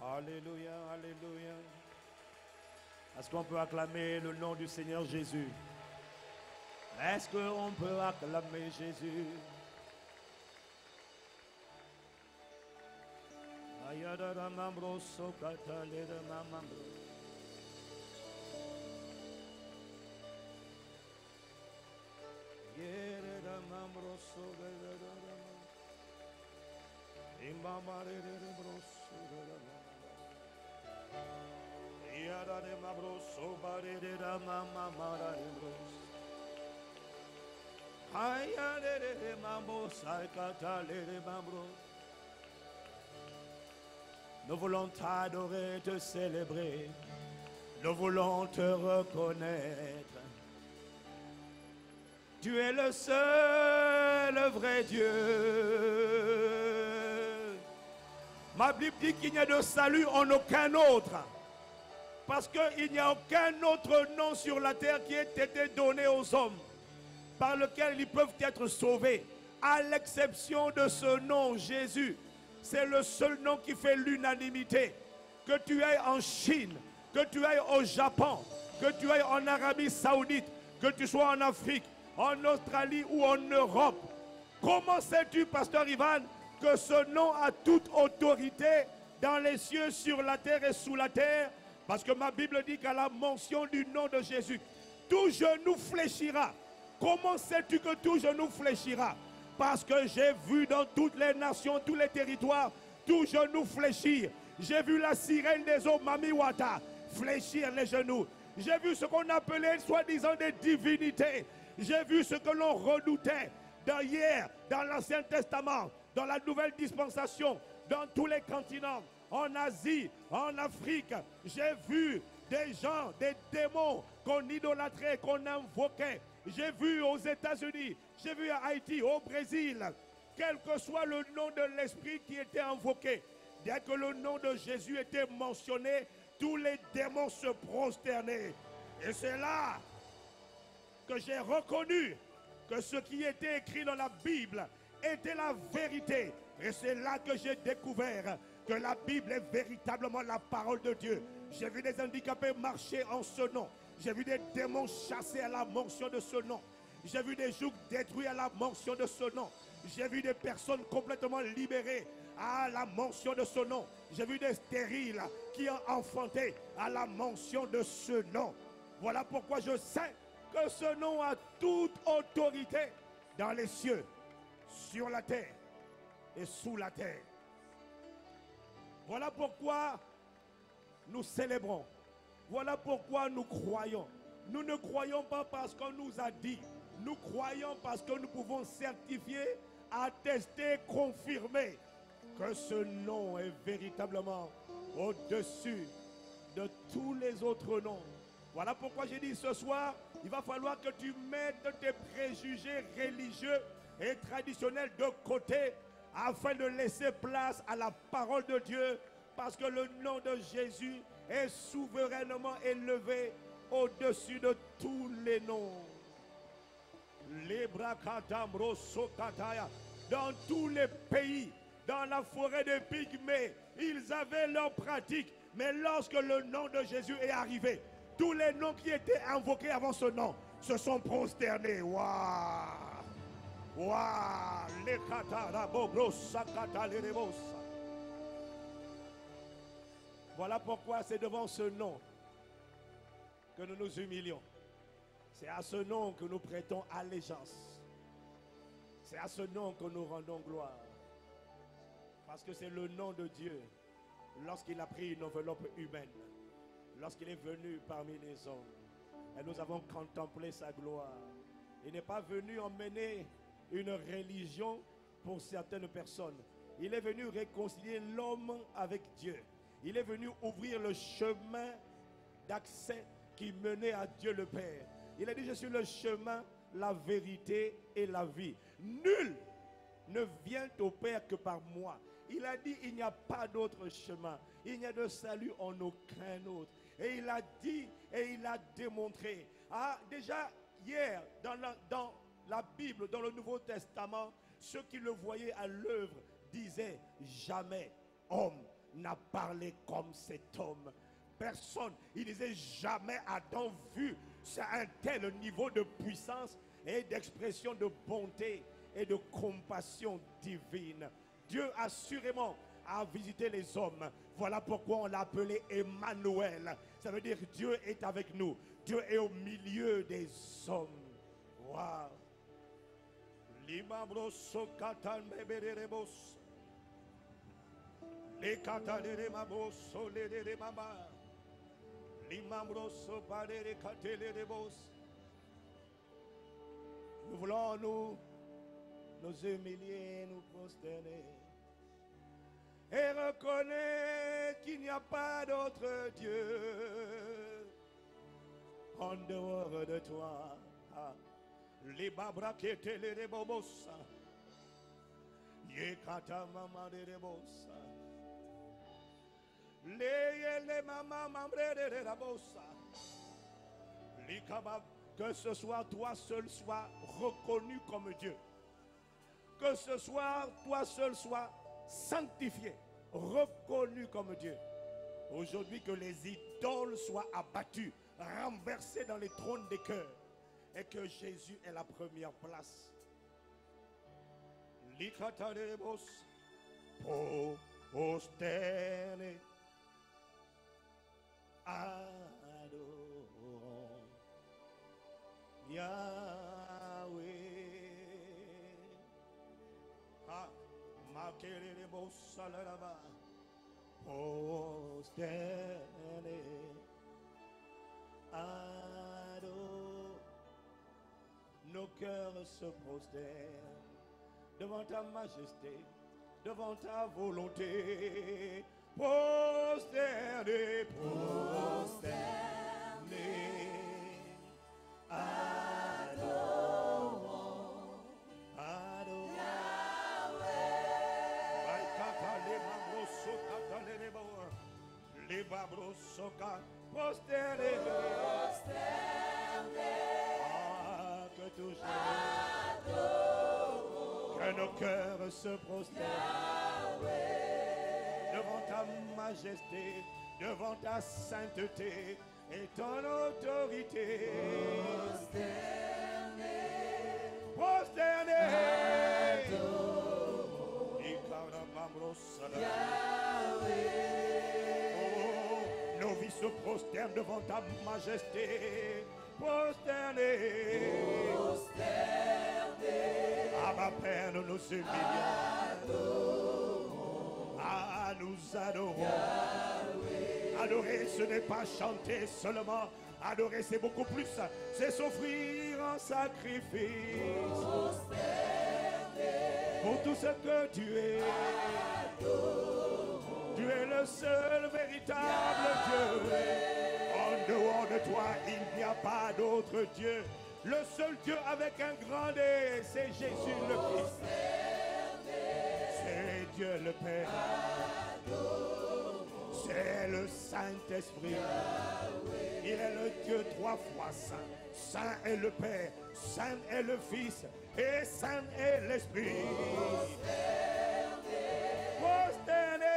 Alléluia, alléluia. Est-ce qu'on peut acclamer le nom du Seigneur Jésus? Est-ce qu'on peut acclamer Jésus? Ayadara mambro sokata leda mamambro. Yereda mambro sokata imbamare de broso de Yada de mambro sobare de mama mara de bros. Ayade de mambo saikata de mambro. Nous voulons t'adorer, te célébrer. Nous voulons te reconnaître. Tu es le seul vrai Dieu. Ma Bible dit qu'il n'y a de salut en aucun autre. Parce qu'il n'y a aucun autre nom sur la terre qui ait été donné aux hommes par lequel ils peuvent être sauvés, à l'exception de ce nom, Jésus. C'est le seul nom qui fait l'unanimité. Que tu ailles en Chine, que tu ailles au Japon, que tu ailles en Arabie Saoudite, que tu sois en Afrique, en Australie ou en Europe. Comment sais-tu, pasteur Ivan, que ce nom a toute autorité dans les cieux, sur la terre et sous la terre? Parce que ma Bible dit qu'à la mention du nom de Jésus, tout genou fléchira. Comment sais-tu que tout genou fléchira? Parce que j'ai vu dans toutes les nations, tous les territoires, tout genou fléchir. J'ai vu la sirène des eaux, Mami Wata, fléchir les genoux. J'ai vu ce qu'on appelait soi-disant des divinités. J'ai vu ce que l'on redoutait hier, dans l'Ancien Testament, dans la Nouvelle Dispensation, dans tous les continents, en Asie, en Afrique. J'ai vu des gens, des démons qu'on idolâtrait, qu'on invoquait. J'ai vu aux États-Unis, j'ai vu à Haïti, au Brésil, quel que soit le nom de l'esprit qui était invoqué, dès que le nom de Jésus était mentionné, tous les démons se prosternaient. Et c'est là que j'ai reconnu que ce qui était écrit dans la Bible était la vérité. Et c'est là que j'ai découvert que la Bible est véritablement la parole de Dieu. J'ai vu des handicapés marcher en ce nom. J'ai vu des démons chassés à la mention de ce nom. J'ai vu des jougs détruits à la mention de ce nom. J'ai vu des personnes complètement libérées à la mention de ce nom. J'ai vu des stériles qui ont enfanté à la mention de ce nom. Voilà pourquoi je sais que ce nom a toute autorité dans les cieux, sur la terre et sous la terre. Voilà pourquoi nous célébrons. Voilà pourquoi nous croyons. Nous ne croyons pas parce qu'on nous a dit. Nous croyons parce que nous pouvons certifier, attester, confirmer que ce nom est véritablement au-dessus de tous les autres noms. Voilà pourquoi j'ai dit ce soir, il va falloir que tu mettes tes préjugés religieux et traditionnels de côté afin de laisser place à la parole de Dieu, parce que le nom de Jésus est souverainement élevé au-dessus de tous les noms. Dans tous les pays, dans la forêt des Pygmées, ils avaient leurs pratiques, mais lorsque le nom de Jésus est arrivé, tous les noms qui étaient invoqués avant ce nom se sont prosternés. Waouh! Waouh! Voilà pourquoi c'est devant ce nom que nous nous humilions. C'est à ce nom que nous prêtons allégeance. C'est à ce nom que nous rendons gloire. Parce que c'est le nom de Dieu, lorsqu'il a pris une enveloppe humaine, lorsqu'il est venu parmi les hommes, et nous avons contemplé sa gloire. Il n'est pas venu emmener une religion pour certaines personnes. Il est venu réconcilier l'homme avec Dieu. Il est venu ouvrir le chemin d'accès qui menait à Dieu le Père. Il a dit: je suis le chemin, la vérité et la vie. Nul ne vient au Père que par moi. Il a dit: il n'y a pas d'autre chemin. Il n'y a de salut en aucun autre. Et il a dit et il a démontré. Ah, déjà hier, dans la Bible, dans le Nouveau Testament, ceux qui le voyaient à l'œuvre disaient: jamais homme n'a parlé comme cet homme. Personne. Il disait: jamais Adam vu un tel niveau de puissance et d'expression de bonté et de compassion divine. Dieu assurément a visité les hommes. Voilà pourquoi on l'a appelé Emmanuel. Ça veut dire Dieu est avec nous. Dieu est au milieu des hommes. Waouh. Nous voulons nous humilier, nous prosterner et reconnaître qu'il n'y a pas d'autre Dieu en dehors de toi. Les babra qui étaient les rebobos, yekata mama de rebos, les Que ce soit toi seul sois reconnu comme Dieu. Que ce soit toi seul sois sanctifié, reconnu comme Dieu. Aujourd'hui, que les idoles soient abattues, renversées dans les trônes des cœurs. Et que Jésus ait la première place. Likatarebos, prosterné, adorons Yahweh. Ah, makerebos salaraba, prosterné, adorons. Nos cœurs se prosternent devant ta majesté, devant ta volonté. Prosterné, prosterné, adorons, adorons Yahweh. Les babros soka, prosterné, que nos cœurs se prosternent devant ta majesté, devant ta sainteté et ton autorité. Prosterné, oh, nos vies se prosternent devant ta majesté. Prosterné, à ma Père, nous nous humilions. Ah, nous adorons. Adorer, ce n'est pas chanter seulement. Adorer, c'est beaucoup plus. C'est s'offrir en sacrifice. Pour tout ce que tu es. Tu es le seul véritable Dieu. En dehors de toi, il n'y a pas d'autre Dieu. Le seul Dieu avec un grand D, c'est Jésus le Christ. C'est Dieu le Père. C'est le Saint-Esprit. Il est le Dieu trois fois saint. Saint est le Père, Saint est le Fils et Saint est l'Esprit. Prosterné.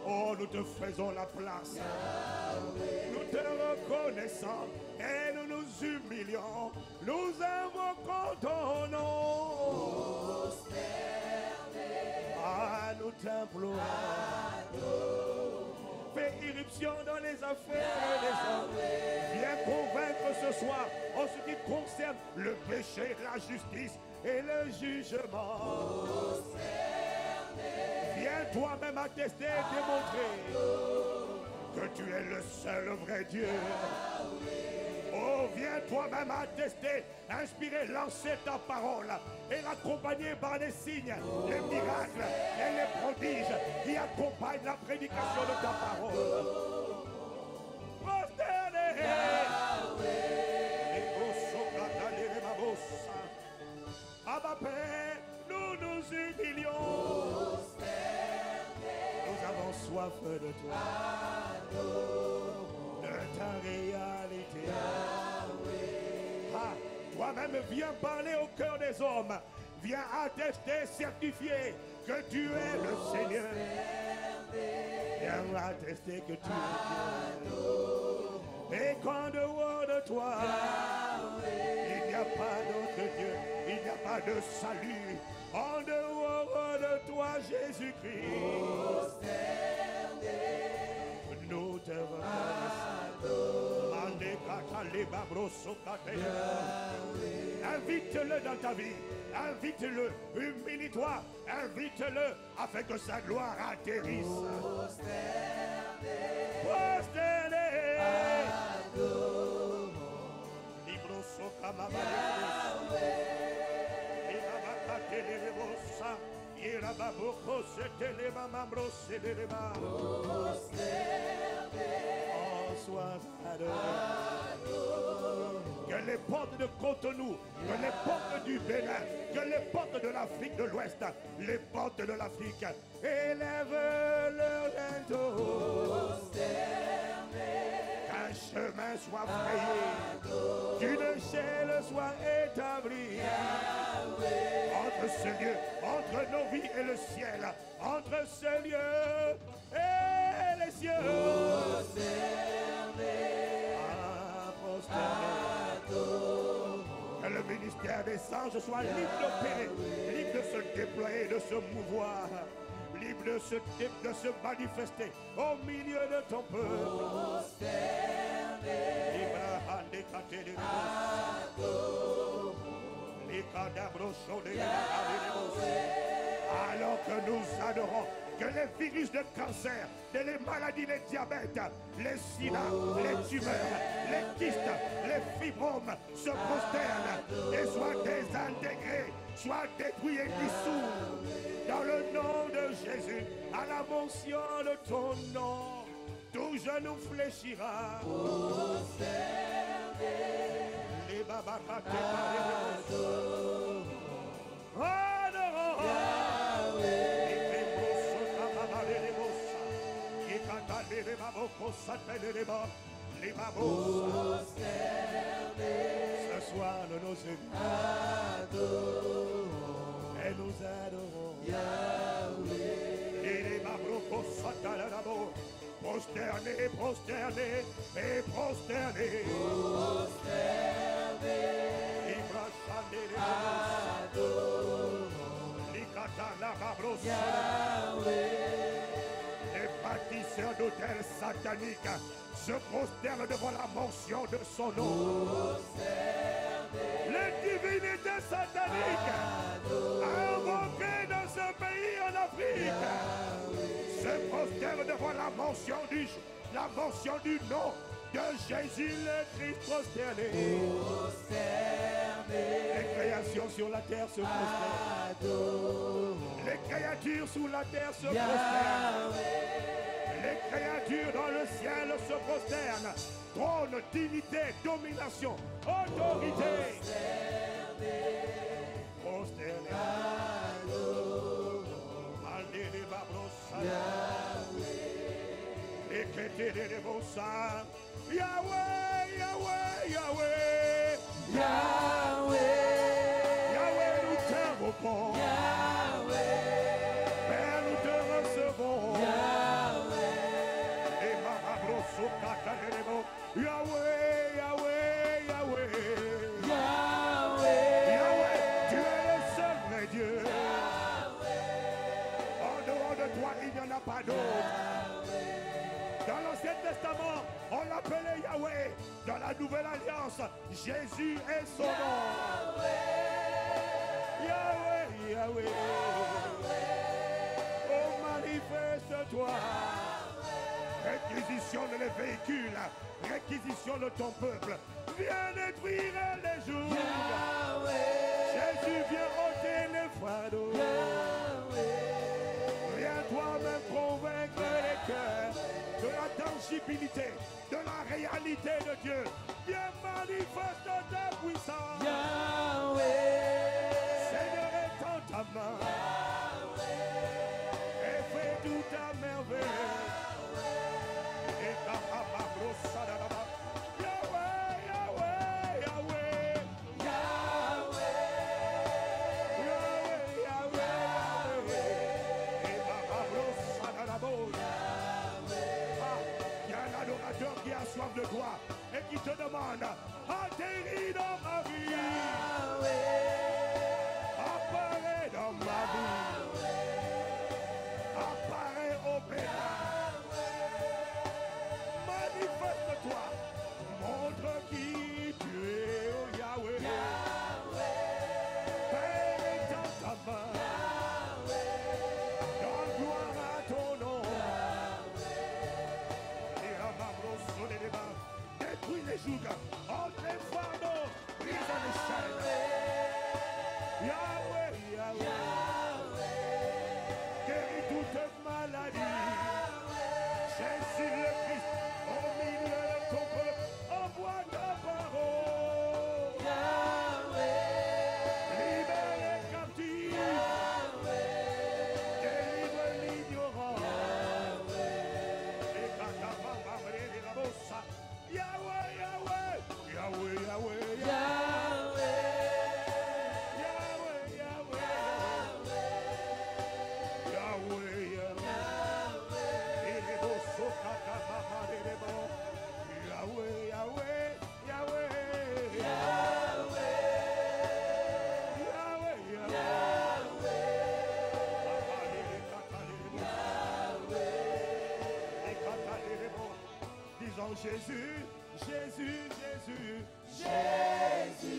Oh, nous te faisons la place. Nous te reconnaissons et nous nous humilions. Nous invoquons ton nom. Ah, nous t'implorons. Fais irruption dans les affaires des hommes. Viens convaincre ce soir en ce qui concerne le péché, la justice et le jugement. Viens toi-même attester et démontrer que tu es le seul vrai Dieu. Oh, viens toi-même attester, inspirer, lancer ta parole et l'accompagner par les signes, les miracles et les prodiges qui accompagnent la prédication de ta parole. Abba Père, nous nous humilions. Nous avons soif de toi, de ta réalité. Ah, toi-même viens parler au cœur des hommes. Viens attester, certifier que tu es le Seigneur. Viens attester que tu es Dieu. Et qu'en dehors de toi, il n'y a pas d'autre Dieu. Il n'y a pas de salut en dehors de toi, Jésus-Christ. Nous te remercions. Invite-le dans ta vie. Invite-le. Humilie-toi. Invite-le afin que sa gloire atterrisse. Prosterné. Libro soka mama. Irababoko, Setelema, Mambro, Sedelema. Oh, sois adoré. Que les portes de Cotonou, que les portes du Bénin, que les portes de l'Afrique de l'Ouest, les portes de l'Afrique élèvent leur linteau. Qu'un chemin soit frayé, qu'une échelle soit établie entre ce lieu, entre nos vies et le ciel, entre ce lieu et les cieux. Que le ministère des anges soit libre d'opérer, libre de se déployer, de se mouvoir, libre de se manifester au milieu de ton peuple. Alors que nous adorons, que les virus de cancer, les maladies, les diabètes, les sida, les tumeurs, les kystes, les fibromes se prosternent et soient désintégrés, soient détruits et dissous. Dans le nom de Jésus, à la mention de ton nom, tout genou fléchira. Les babacatés les babos, ce soir nous nous et nous adorons et les babos prosternés, prosternés et prosternés. Les bâtisseurs d'hôtels sataniques se prosternent devant la mention de son nom. Les divinités sataniques invoquées dans ce pays en Afrique se prosternent devant la mention du nom de Jésus le Christ prosterné. Les créations sur la terre se prosternent. Les créatures sous la terre se prosternent. Les créatures dans le ciel se prosternent. Trône, dignité, domination, autorité. Prosterné. Yahweh, Yahweh, Yahweh, Yahweh, Yahweh, nous t'invoquons. Père, nous te recevons. Et Yahweh, Yahweh, Yahweh, Yahweh, tu es le seul vrai Dieu. En dehors de toi, il n'y en a pas d'autre. Dans l'Ancien Testament, on l'appelait Yahweh. Dans la Nouvelle Alliance, Jésus est son nom. Yahweh, Yahweh. Oh, manifeste-toi. Réquisitionne les véhicules. Réquisitionne ton peuple. Viens détruire les jours. Jésus vient ôter les fardeaux. Viens toi-même convaincre les cœurs de la tangibilité, de la réalité de Dieu. Viens manifeste ta puissance. Seigneur, étends ta main. Et fais tout ta merveille. Et ta Yahweh, Yahweh, Yahweh. Yahweh, Yahweh. Et il y a un adorateur qui a soif de toi et qui te demande, atterris dans ma vie. Apparaît dans ma vie. Apparaît au Bénin. Manifeste-toi. Montre qui tu es, oh Yahweh. Père, étends ta main. Donne gloire à ton nom. Détruis les jougs. Jésus, Jésus, Jésus,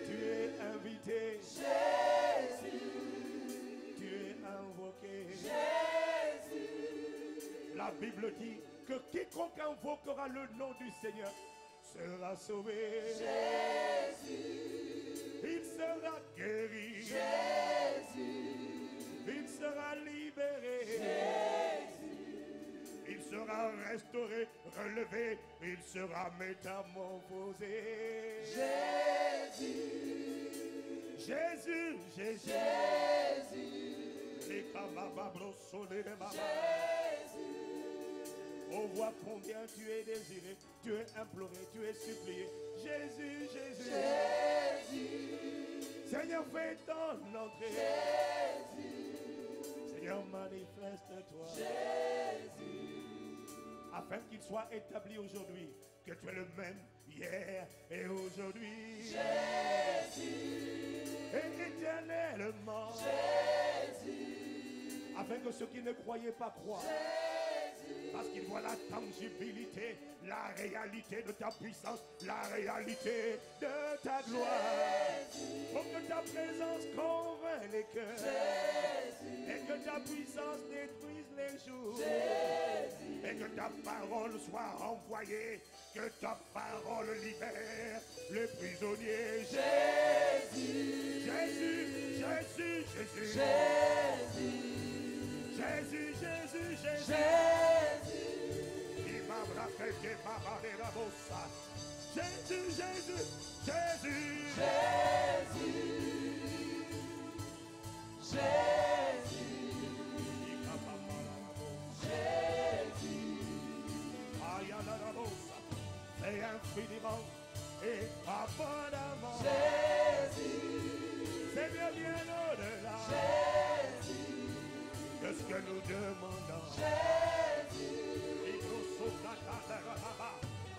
tu es invité, tu es invoqué. La Bible dit que quiconque invoquera le nom du Seigneur sera sauvé. Il sera guéri. Il sera libéré. Il sera restauré, relevé. Il sera métamorphosé. Jésus, Jésus. Les cabababros sont les baba. On voit combien tu es désiré, tu es imploré, tu es supplié. Jésus, Jésus. Seigneur, fais ton entrée. Seigneur, manifeste-toi. Afin qu'il soit établi aujourd'hui que tu es le même hier et aujourd'hui. Et éternellement. Afin que ceux qui ne croyaient pas croient. Parce qu'ils voient la tangibilité, la réalité de ta puissance, la réalité de ta gloire. Pour que ta présence convainc les cœurs. Et que ta puissance détruise les jours. Et que ta parole soit envoyée. Que ta parole libère les prisonniers. Jésus, Jésus, Jésus, Jésus. Jésus, Jésus, Jésus. Jésus, Jésus, et infiniment et abondamment. Seigneur, bien au-delà de ce que nous demandons.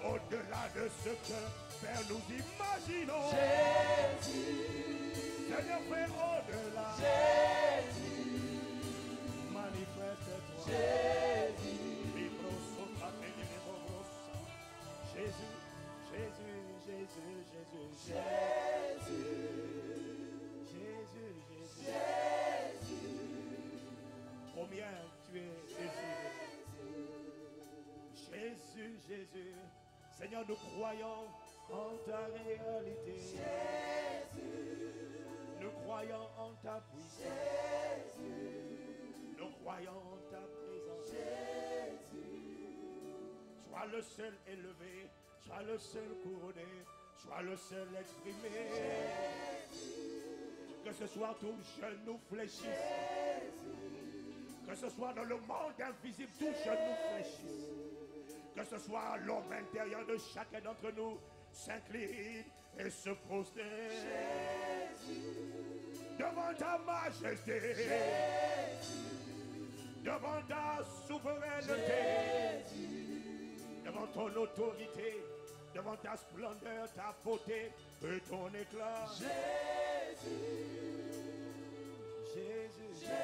Au-delà de ce que Père nous imaginons. Seigneur, fais au-delà. Manifeste-toi. Jésus, Jésus, Jésus, Jésus, Jésus, Jésus. Combien tu es désiré. Jésus, Jésus. Seigneur, nous croyons en ta réalité. Nous croyons en ta puissance. Nous croyons en ta présence. Sois le seul élevé, sois le seul couronné, sois le seul exprimé. Que ce soit ton genou fléchisse. Que ce soit dans le monde invisible, tout genou fléchisse. Que ce soit l'homme intérieur de chacun d'entre nous s'incline et se prosterne devant ta majesté, devant ta souveraineté, devant ton autorité, devant ta splendeur, ta beauté et ton éclat. Jésus, Jésus,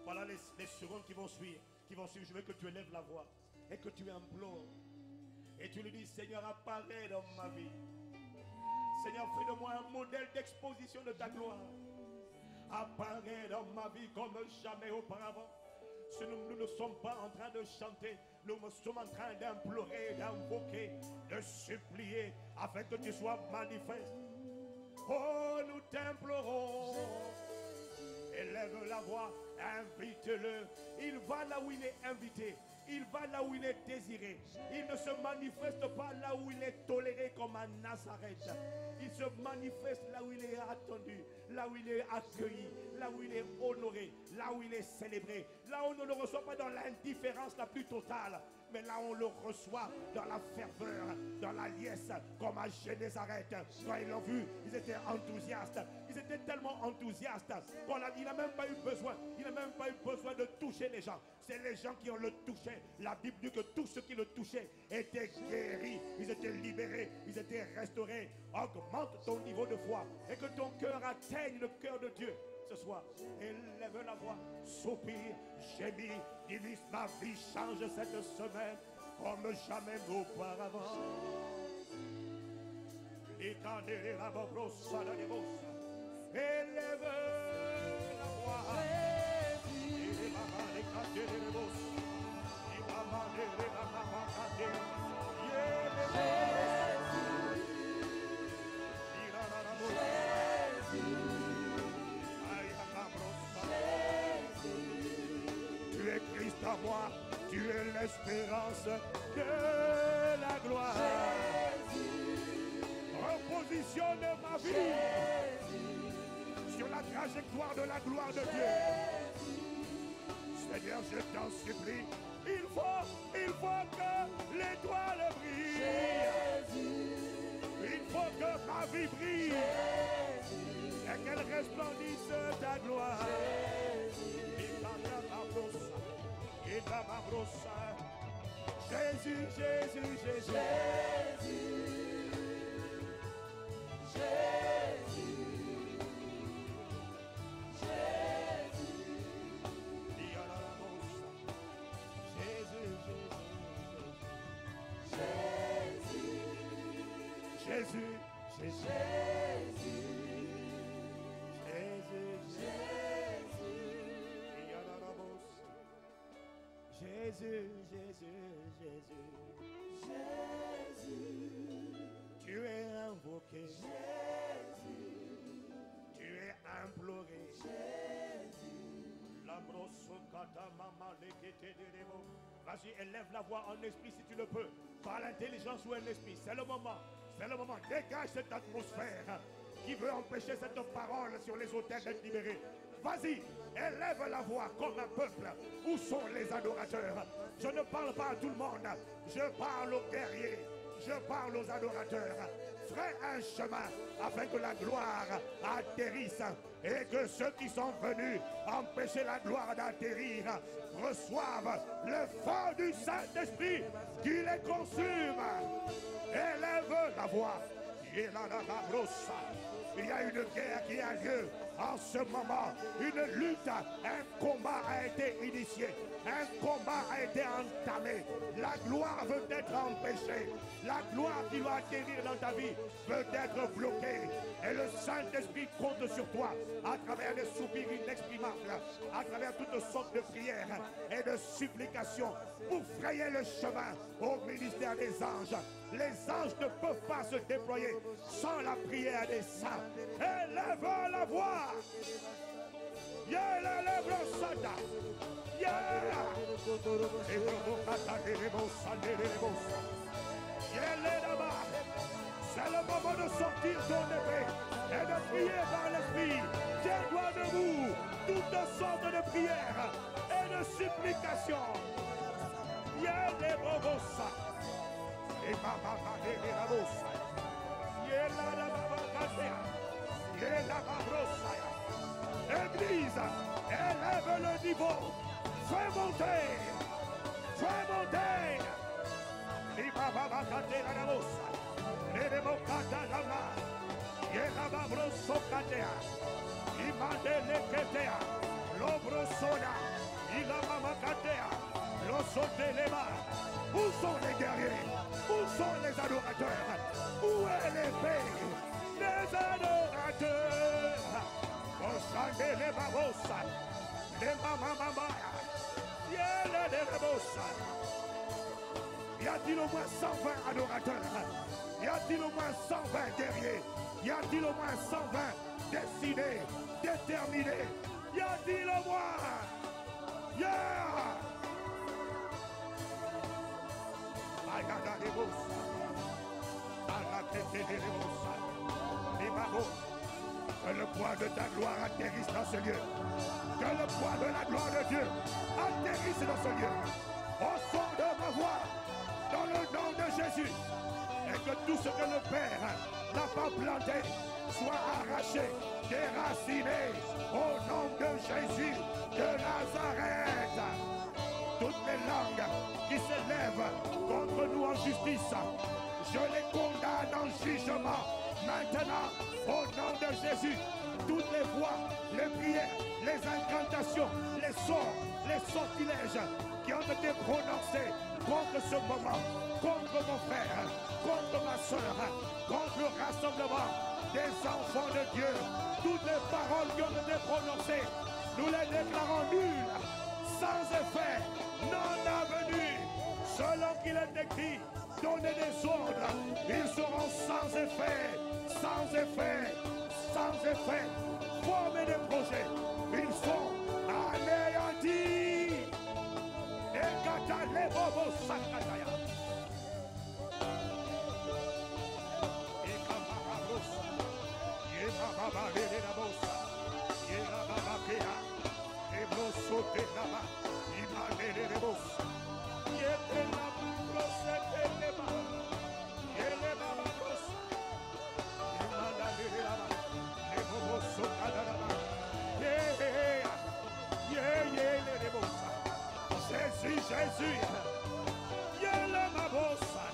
Voilà les secondes qui vont suivre. Je veux que tu élèves la voix et que tu implores. Et tu lui dis, Seigneur, apparaît dans ma vie. Seigneur, fais de moi un modèle d'exposition de ta gloire. Apparaît dans ma vie comme jamais auparavant. Si nous ne sommes pas en train de chanter, nous sommes en train d'implorer, d'invoquer, de supplier afin que tu sois manifeste. Oh, nous t'implorons. Élève la voix, invite-le. Il va là où il est invité. Il va là où il est désiré. Il ne se manifeste pas là où il est toléré comme à Nazareth. Il se manifeste là où il est attendu, là où il est accueilli, là où il est honoré, là où il est célébré. Là où on ne le reçoit pas dans l'indifférence la plus totale, mais là on le reçoit dans la ferveur, dans la liesse, comme à Génézareth. Quand ils l'ont vu, ils étaient enthousiastes. Ils étaient tellement enthousiastes qu'il n'a même pas eu besoin. Il n'a même pas eu besoin de toucher les gens. C'est les gens qui ont le touché. La Bible dit que tous ceux qui le touchaient étaient guéris. Ils étaient libérés. Ils étaient restaurés. Augmente ton niveau de foi et que ton cœur atteigne le cœur de Dieu. ce soir. Élève la voix, soupire, gémit, divise ma vie, change cette semaine comme jamais auparavant. Élève la voix. Tu es Christ en moi, tu es l'espérance de la gloire. Repositionne ma vie sur la trajectoire de la gloire de Dieu. Seigneur, je t'en supplie, il faut que l'étoile brille. Il faut que ma vie brille et qu'elle resplendisse ta gloire. Jésus, Jésus, Jésus. Jésus, Jésus, Jésus, tu es invoqué, tu es imploré. Vas-y, élève la voix en esprit si tu le peux, par l'intelligence ou un esprit. C'est le moment. C'est le moment. Dégage cette atmosphère qui veut empêcher cette parole sur les autels d'être libérée. Vas-y, élève la voix comme un peuple. Où sont les adorateurs? Je ne parle pas à tout le monde. Je parle aux guerriers. Je parle aux adorateurs. Fais un chemin afin que la gloire atterrisse et que ceux qui sont venus empêcher la gloire d'atterrir reçoivent le feu du Saint-Esprit qui les consume. Élève la voix. Il y a une guerre qui a lieu en ce moment. Une lutte, un combat a été initié. Un combat a été entamé. La gloire veut être empêchée. La gloire qui doit atterrir dans ta vie veut être bloquée. Et le Saint-Esprit compte sur toi à travers des soupirs inexprimables, à travers toutes sortes de prières et de supplications pour frayer le chemin au ministère des anges. Les anges ne peuvent pas se déployer sans la prière des saints. Élève la voix. Yeah, élève le Satan. Yeah. C'est le moment de sortir ton épée et de prier par l'esprit. Tiens-toi debout. Toutes sortes de prières et de supplications. Yeah, les bobosa. Et baba les bobosa. Yeah, la baba yeah, la babrosa. Église, élève le niveau. Fais monter. Fais monter. Et baba la bobosa. Rebocata lama, Yeraba brosocatea, Imandele ketea, Lobrosoya, Ilamamacatea, Losotelema. Où sont les guerriers? Où sont les adorateurs? Où est l'épée des adorateurs? Osande les babosa, les mamamamaya, Yele de babosa. Y a-t-il au moins 120 adorateurs? Y a-t-il au moins 120 guerriers? Y a-t-il au moins 120 décidés, déterminés? Y a-t-il au moins? Yeah! Ayada de bossa, Alakete de bossa, Libabo. Que le poids de ta gloire atterrisse dans ce lieu. Que le poids de la gloire de Dieu atterrisse dans ce lieu. Au son de ma voix, dans le nom de Jésus. Et que tout ce que le Père n'a pas planté soit arraché, déraciné au nom de Jésus de Nazareth. Toutes les langues qui s'élèvent contre nous en justice, je les condamne en jugement maintenant au nom de de Jésus, toutes les voix, les prières, les incantations, les sorts, les sortilèges qui ont été prononcés contre ce moment, contre mon frère, contre ma soeur, contre le rassemblement des enfants de Dieu, toutes les paroles qui ont été prononcées, nous les déclarons nulles, sans effet, non avenues, selon qu'il est écrit, donner des ordres, ils seront sans effet, sans effet, sans effet, former des projets, ils sont anéantis. Et kata les bobos sakataya. Et kamarabos, et bababa les labos, et la babakea, et brosso de laba, et malé les labos, et la brosse de leba, et les bababos, et malé les laba, les bobos sokadaba, les labos. Jésus, Jésus, Yéla Mabosa,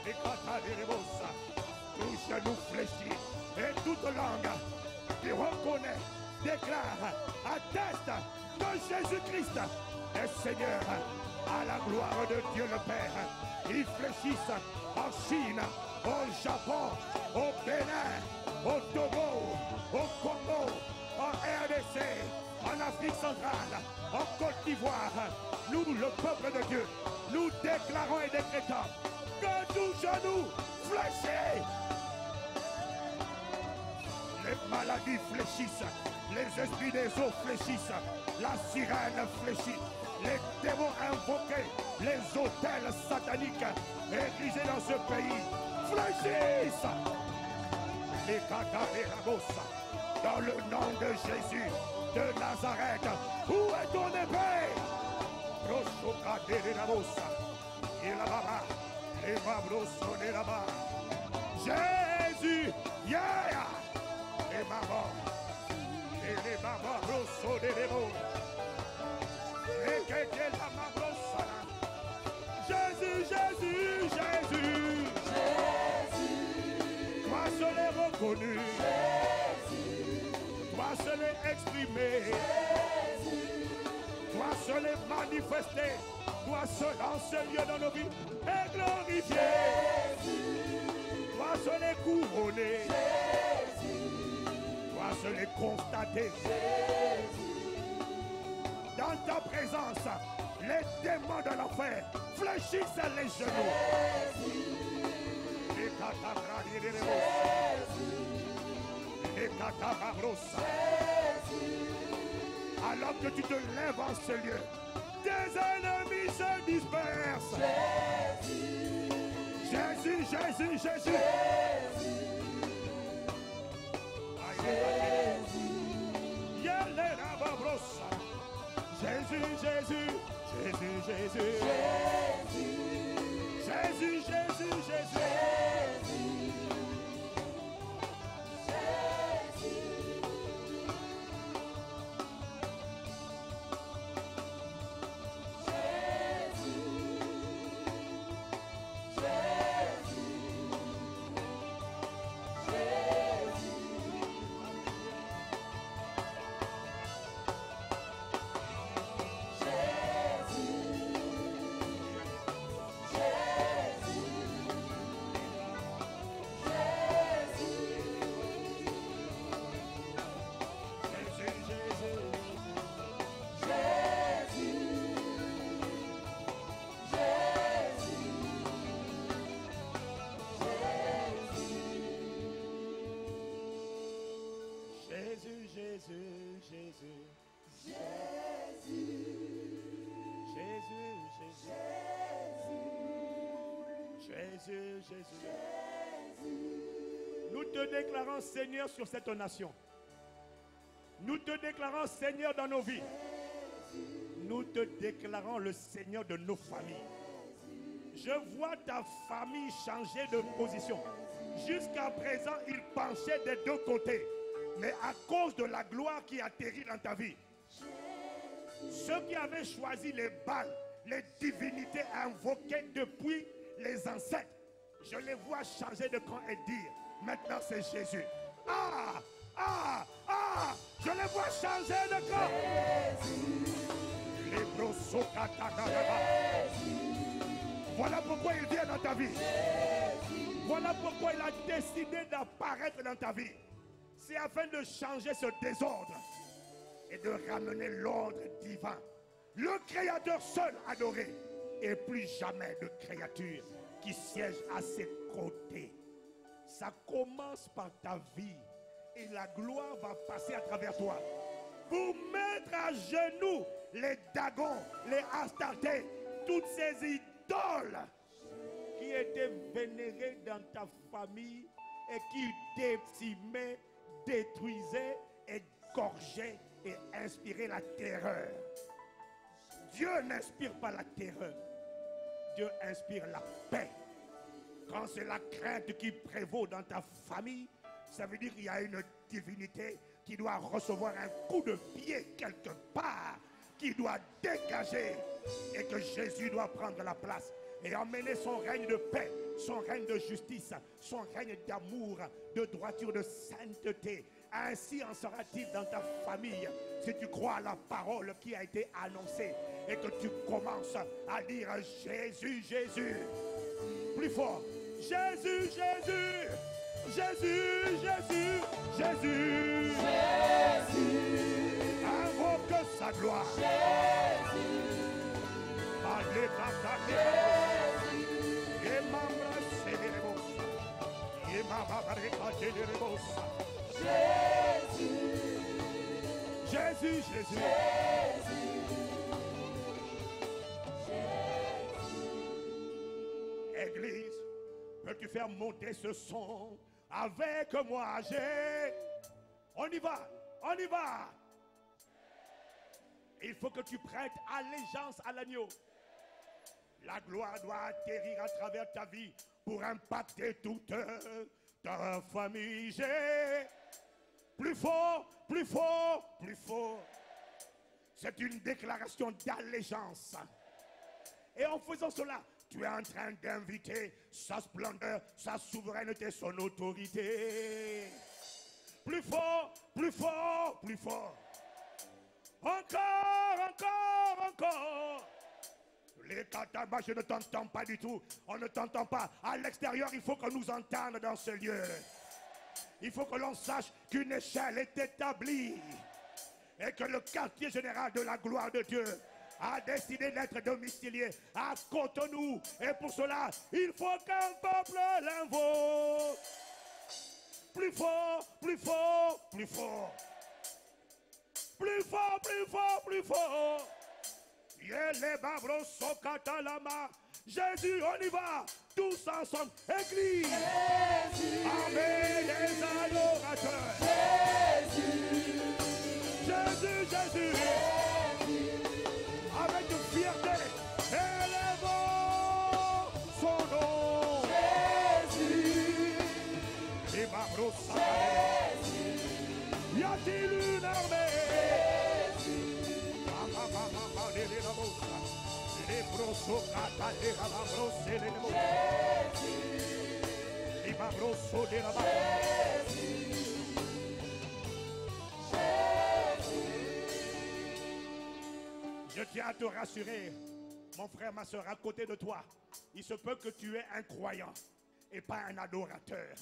et Katalemosa, tout genou fléchi et toute langue qui reconnaît, déclare, atteste que Jésus-Christ est Seigneur à la gloire de Dieu le Père. Ils fléchissent en Chine, au Japon, au Bénin, au Togo, au Congo, en RDC, en Afrique centrale, en Côte d'Ivoire. Nous, le peuple de Dieu, nous déclarons et décrétons que tous genoux fléchissent. Les maladies fléchissent, les esprits des eaux fléchissent, la sirène fléchit, les démons invoqués, les autels sataniques érigés dans ce pays fléchissent. Les Kataverabos, dans le nom de Jésus de Nazareth, où est ton épée? Jésus, yeah! Les mamans, les mamans, rosso de l'évo. Et que la maman, Jésus, Jésus, Jésus. Toi seul est reconnu. Toi seul est exprimé. Toi seul est manifesté, toi seul en ce lieu dans nos vies est glorifié. Toi seul est couronné. Toi seul est constaté. Dans ta présence, les démons de l'enfer fléchissent les genoux. Les catabrades de les catabros. Alors que tu te lèves en ce lieu, tes ennemis se dispersent. Jésus, Jésus, Jésus. Jésus, Jésus, Jésus, Jésus. Jésus, Jésus, Jésus. Jésus. Nous te déclarons Seigneur sur cette nation. Nous te déclarons Seigneur dans nos vies. Nous te déclarons le Seigneur de nos familles. Je vois ta famille changer de position. Jusqu'à présent, il penchait des deux côtés. Mais à cause de la gloire qui atterrit dans ta vie, ceux qui avaient choisi les Baals, les divinités invoquées depuis les ancêtres, je les vois changer de camp et dire, maintenant c'est Jésus. Ah, ah, ah, je les vois changer de corps. Les brossocatagadaba. Voilà pourquoi il vient dans ta vie. Voilà pourquoi il a décidé d'apparaître dans ta vie. C'est afin de changer ce désordre et de ramener l'ordre divin. Le Créateur seul adoré et plus jamais de créature qui siège à ses côtés. Ça commence par ta vie et la gloire va passer à travers toi. Pour mettre à genoux les Dagons, les Astartés, toutes ces idoles qui étaient vénérées dans ta famille et qui décimaient, détruisaient, égorgeaient et inspiraient la terreur. Dieu n'inspire pas la terreur. Dieu inspire la paix. Quand c'est la crainte qui prévaut dans ta famille, ça veut dire qu'il y a une divinité qui doit recevoir un coup de pied quelque part, qui doit dégager et que Jésus doit prendre la place et emmener son règne de paix, son règne de justice, son règne d'amour, de droiture, de sainteté. Ainsi en sera-t-il dans ta famille si tu crois à la parole qui a été annoncée et que tu commences à dire Jésus, Jésus. Plus fort. Jésus, Jésus. Jésus, Jésus, Jésus. Jésus. Invoque sa gloire. Jésus. Allez, Jésus, Jésus. Église, peux-tu faire monter ce son avec moi? On y va, on y va. Il faut que tu prêtes allégeance à l'agneau. La gloire doit atterrir à travers ta vie pour impacter toute ta famille. Plus fort, plus fort, plus fort. C'est une déclaration d'allégeance. Et en faisant cela, tu es en train d'inviter sa splendeur, sa souveraineté, son autorité. Plus fort, plus fort, plus fort. Encore, encore, encore. Les katabas, je ne t'entends pas du tout. On ne t'entend pas. À l'extérieur, il faut que nous entendions dans ce lieu. Il faut que l'on sache qu'une échelle est établie. Et que le quartier général de la gloire de Dieu a décidé d'être domicilié à Cotonou. Et pour cela, il faut qu'un peuple l'invoque. Plus fort, plus fort, plus fort. Plus fort, plus fort, plus fort. Jésus, on y va. Tous ensemble. Église. Avec les adorateurs. Jésus. Jésus, Jésus. Avec de fierté. Élevons son nom. Jésus. Et Babros. Jésus. Y a-t-il une armée? Les brossos, les rabros, et les mots. Les babros, les rabats. Je tiens à te rassurer, mon frère, ma soeur, à côté de toi, il se peut que tu es un croyant et pas un adorateur.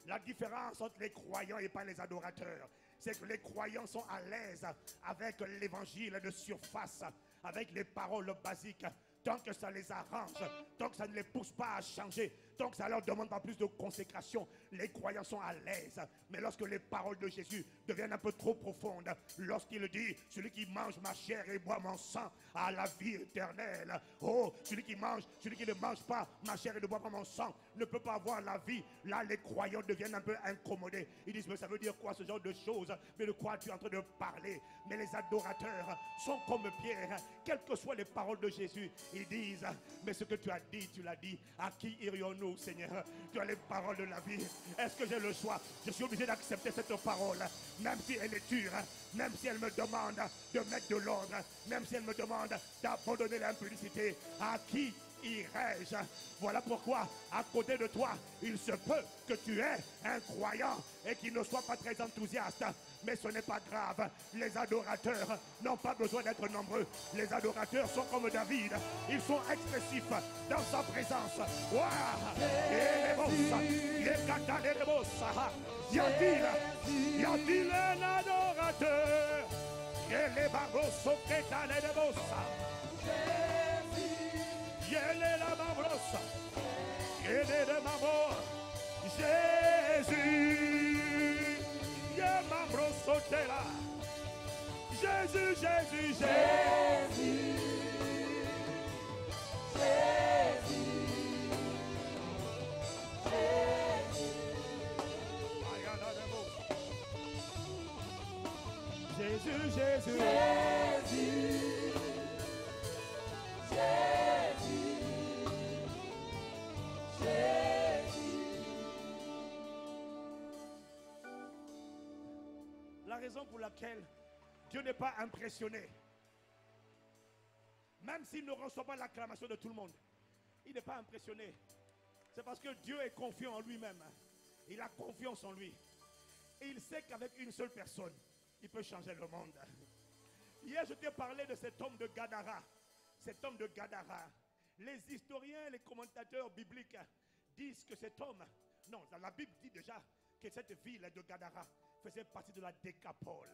La différence entre les croyants et pas les adorateurs, c'est que les croyants sont à l'aise avec l'évangile de surface, avec les paroles basiques. Tant que ça les arrange, tant que ça ne les pousse pas à changer, tant que ça ne leur demande pas plus de consécration, les croyants sont à l'aise. Mais lorsque les paroles de Jésus deviennent un peu trop profondes, lorsqu'il dit, celui qui mange ma chair et boit mon sang a la vie éternelle. Oh, celui qui ne mange pas ma chair et ne boit pas mon sang ne peut pas avoir la vie. Là, les croyants deviennent un peu incommodés. Ils disent, mais ça veut dire quoi ce genre de choses? Mais de quoi tu es en train de parler? Mais les adorateurs sont comme Pierre, quelles que soient les paroles de Jésus, ils disent, mais ce que tu as dit, tu l'as dit. À qui irions-nous, Seigneur? Tu as les paroles de la vie. Est-ce que j'ai le choix? Je suis obligé d'accepter cette parole, même si elle est dure, même si elle me demande de mettre de l'ordre, même si elle me demande d'abandonner l'impudicité. À qui irai-je. Voilà pourquoi, à côté de toi, il se peut que tu aies un croyant et qu'il ne soit pas très enthousiaste. Mais ce n'est pas grave. Les adorateurs n'ont pas besoin d'être nombreux. Les adorateurs sont comme David. Ils sont expressifs dans sa présence. Y a-t-il un adorateur? Yele babroso que tale de bossa. Yele la babrosa. Yele de mamo. Jésus. Yele babroso tela. Jésus, Jésus, Jésus. Jésus, Jésus, La raison pour laquelle Dieu n'est pas impressionné, même s'il ne reçoit pas l'acclamation de tout le monde, il n'est pas impressionné. C'est parce que Dieu est confiant en lui-même. Il a confiance en lui. Et il sait qu'avec une seule personne, il peut changer le monde. Hier, je t'ai parlé de cet homme de Gadara. Cet homme de Gadara. Les historiens, les commentateurs bibliques disent que cet homme, non, la Bible dit déjà que cette ville de Gadara faisait partie de la Décapole.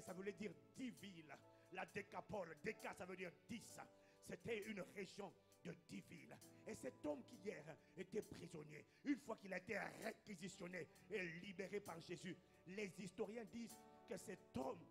Ça voulait dire 10 villes. La Décapole, Déca, ça veut dire 10. C'était une région de 10 villes. Et cet homme qui hier était prisonnier, une fois qu'il a été réquisitionné et libéré par Jésus, les historiens disent que cet homme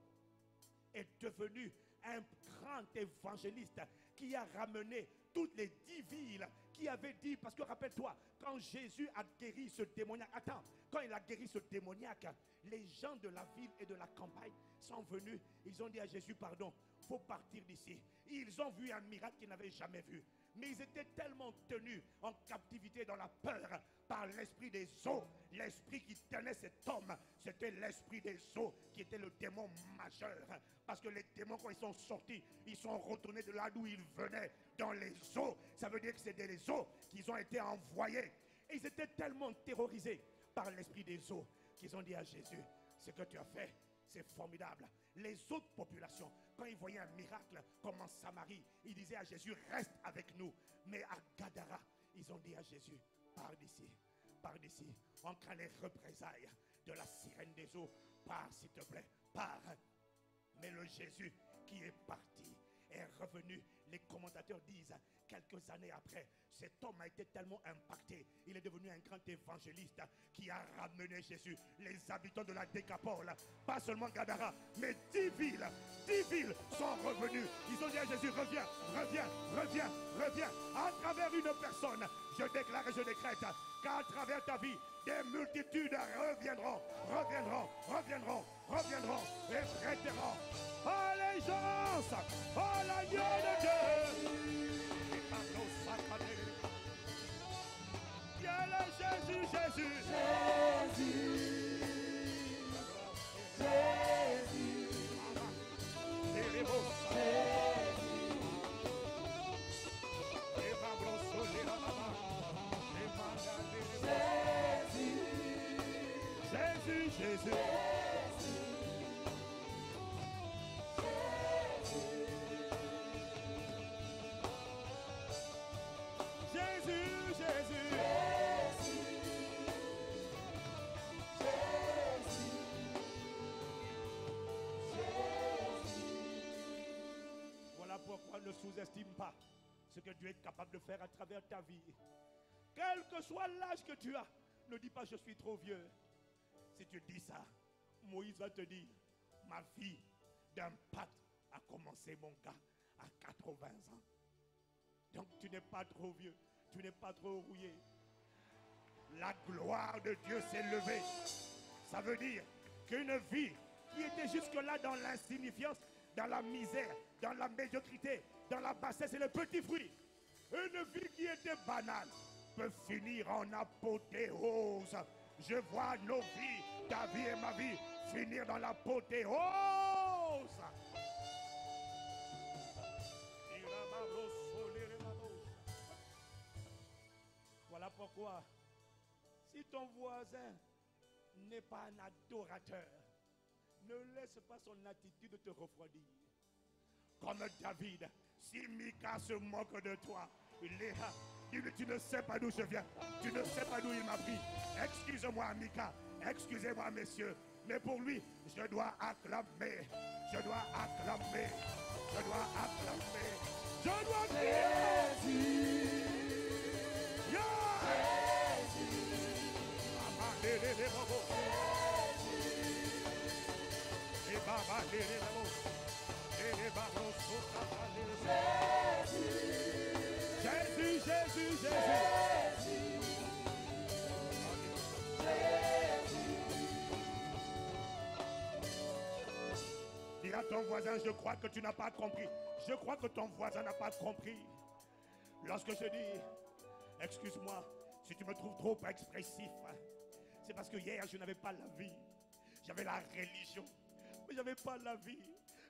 est devenu un grand évangéliste qui a ramené toutes les 10 villes qui avaient dit, parce que rappelle-toi, quand Jésus a guéri ce démoniaque, quand il a guéri ce démoniaque, les gens de la ville et de la campagne sont venus, ils ont dit à Jésus, pardon, il faut partir d'ici. Ils ont vu un miracle qu'ils n'avaient jamais vu. Mais ils étaient tellement tenus en captivité dans la peur par l'esprit des eaux. L'esprit qui tenait cet homme, c'était l'esprit des eaux qui était le démon majeur. Parce que les démons, quand ils sont sortis, ils sont retournés de là d'où ils venaient, dans les eaux. Ça veut dire que c'était les eaux qu'ils ont été envoyés. Et ils étaient tellement terrorisés par l'esprit des eaux qu'ils ont dit à Jésus, ce que tu as fait, c'est formidable. Les autres populations, quand ils voyaient un miracle comme en Samarie, ils disaient à Jésus, reste avec nous. Mais à Gadara, ils ont dit à Jésus, pars d'ici, on craint les représailles de la sirène des eaux. Pars s'il te plaît, pars. Mais le Jésus qui est parti est revenu. Les commentateurs disent, quelques années après, cet homme a été tellement impacté, il est devenu un grand évangéliste qui a ramené Jésus. Les habitants de la Décapole, pas seulement Gadara, mais 10 villes sont revenus. Ils ont dit à Jésus, reviens, reviens, reviens, reviens. À travers une personne, je déclare et je décrète qu'à travers ta vie, des multitudes reviendront, reviendront, reviendront, reviendront et prêteront allégeance à l'agneau de Dieu. Jésus, Jésus, Jésus, Jésus. Pourquoi ne sous-estime pas ce que Dieu est capable de faire à travers ta vie. Quel que soit l'âge que tu as, ne dis pas je suis trop vieux. Si tu dis ça, Moïse va te dire, ma vie d'impact a commencé, mon gars, à 80 ans. Donc tu n'es pas trop vieux, tu n'es pas trop rouillé. La gloire de Dieu s'est levée. Ça veut dire qu'une vie qui était jusque-là dans l'insignifiance, dans la misère, dans la médiocrité, dans la bassesse et les petits fruits, une vie qui était banale peut finir en apothéose. Je vois nos vies, ta vie et ma vie, finir dans l'apothéose. pourquoi, si ton voisin n'est pas un adorateur, ne laisse pas son attitude te refroidir. Comme David, si Mika se moque de toi, tu ne sais pas d'où je viens, tu ne sais pas d'où il m'a pris. Excuse-moi Mika, excusez-moi messieurs, mais pour lui, je dois acclamer, je dois acclamer, je dois acclamer, je dois crier. Jésus, Jésus, Jésus. Dis à ton voisin, je crois que tu n'as pas compris. Je crois que ton voisin n'a pas compris. Lorsque je dis, excuse-moi, si tu me trouves trop expressif, c'est parce que hier je n'avais pas la vie. J'avais la religion, mais je n'avais pas la vie.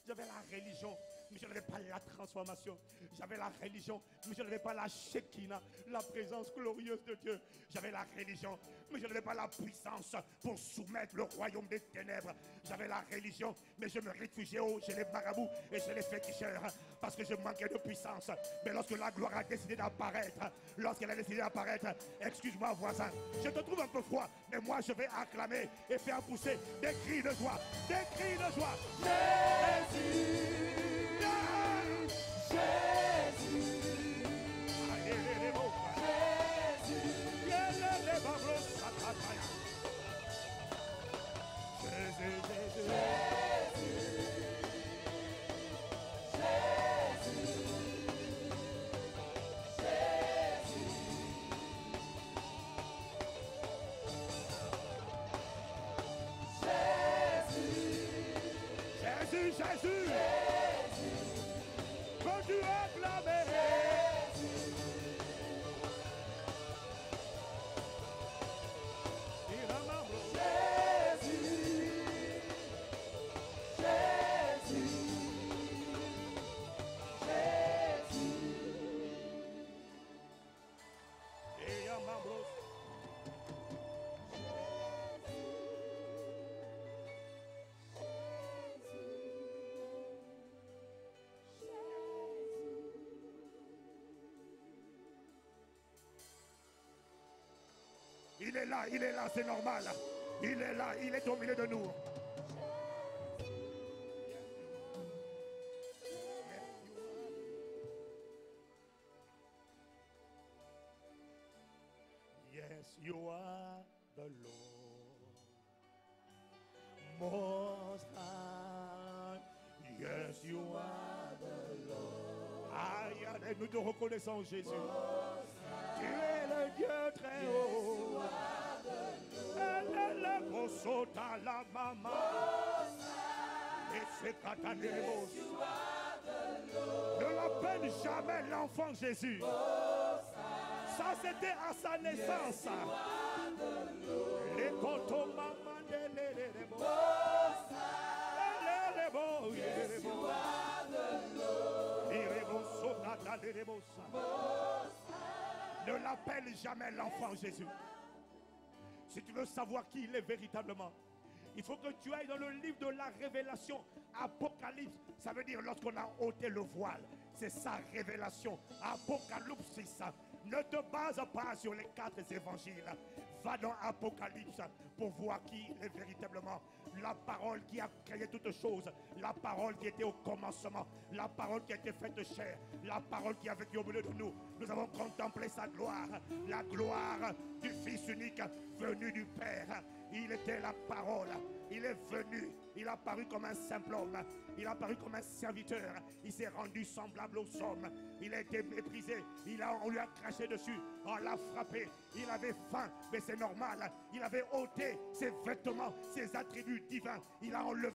J'avais la religion, mais je n'avais pas la transformation. J'avais la religion, mais je n'avais pas la Shekinah, la présence glorieuse de Dieu. J'avais la religion, mais je n'avais pas la puissance pour soumettre le royaume des ténèbres. J'avais la religion, mais je me réfugiais chez les marabouts et chez les féticheurs parce que je manquais de puissance. Mais lorsque la gloire a décidé d'apparaître, lorsqu'elle a décidé d'apparaître, excuse-moi voisin, je te trouve un peu froid, mais moi je vais acclamer et faire pousser des cris de joie, des cris de joie. Jésus, Jésus, quand tu acclames, il est là, c'est normal. Il est là, il est au milieu de nous. Yes, you are the Lord, Most High. Yes, you are the Lord. Aïe, nous te reconnaissons, Jésus. Tu es le Dieu très haut. La maman. Et c'est Catanemos. Ne l'appelle jamais l'enfant Jésus. Ça c'était à sa naissance. Les coton maman de l'élève. Ne l'appelle jamais l'enfant Jésus. Si tu veux savoir qui il est véritablement, il faut que tu ailles dans le livre de la révélation, Apocalypse. Ça veut dire lorsqu'on a ôté le voile. C'est sa révélation. Apocalypse, c'est ça. Ne te base pas sur les 4 évangiles. Va dans Apocalypse pour voir qui il est véritablement. La parole qui a créé toutes choses. La parole qui était au commencement. La parole qui a été faite chair. La parole qui a vécu au milieu de nous. Nous avons contemplé sa gloire. La gloire du Fils unique venu du Père. Il était la parole. Il est venu. Il a paru comme un simple homme. Il a paru comme un serviteur. Il s'est rendu semblable aux hommes. Il a été méprisé. On lui a craché dessus. On l'a frappé. Il avait faim. Mais c'est normal. Il avait ôté ses vêtements, ses attributs divins. Il a enlevé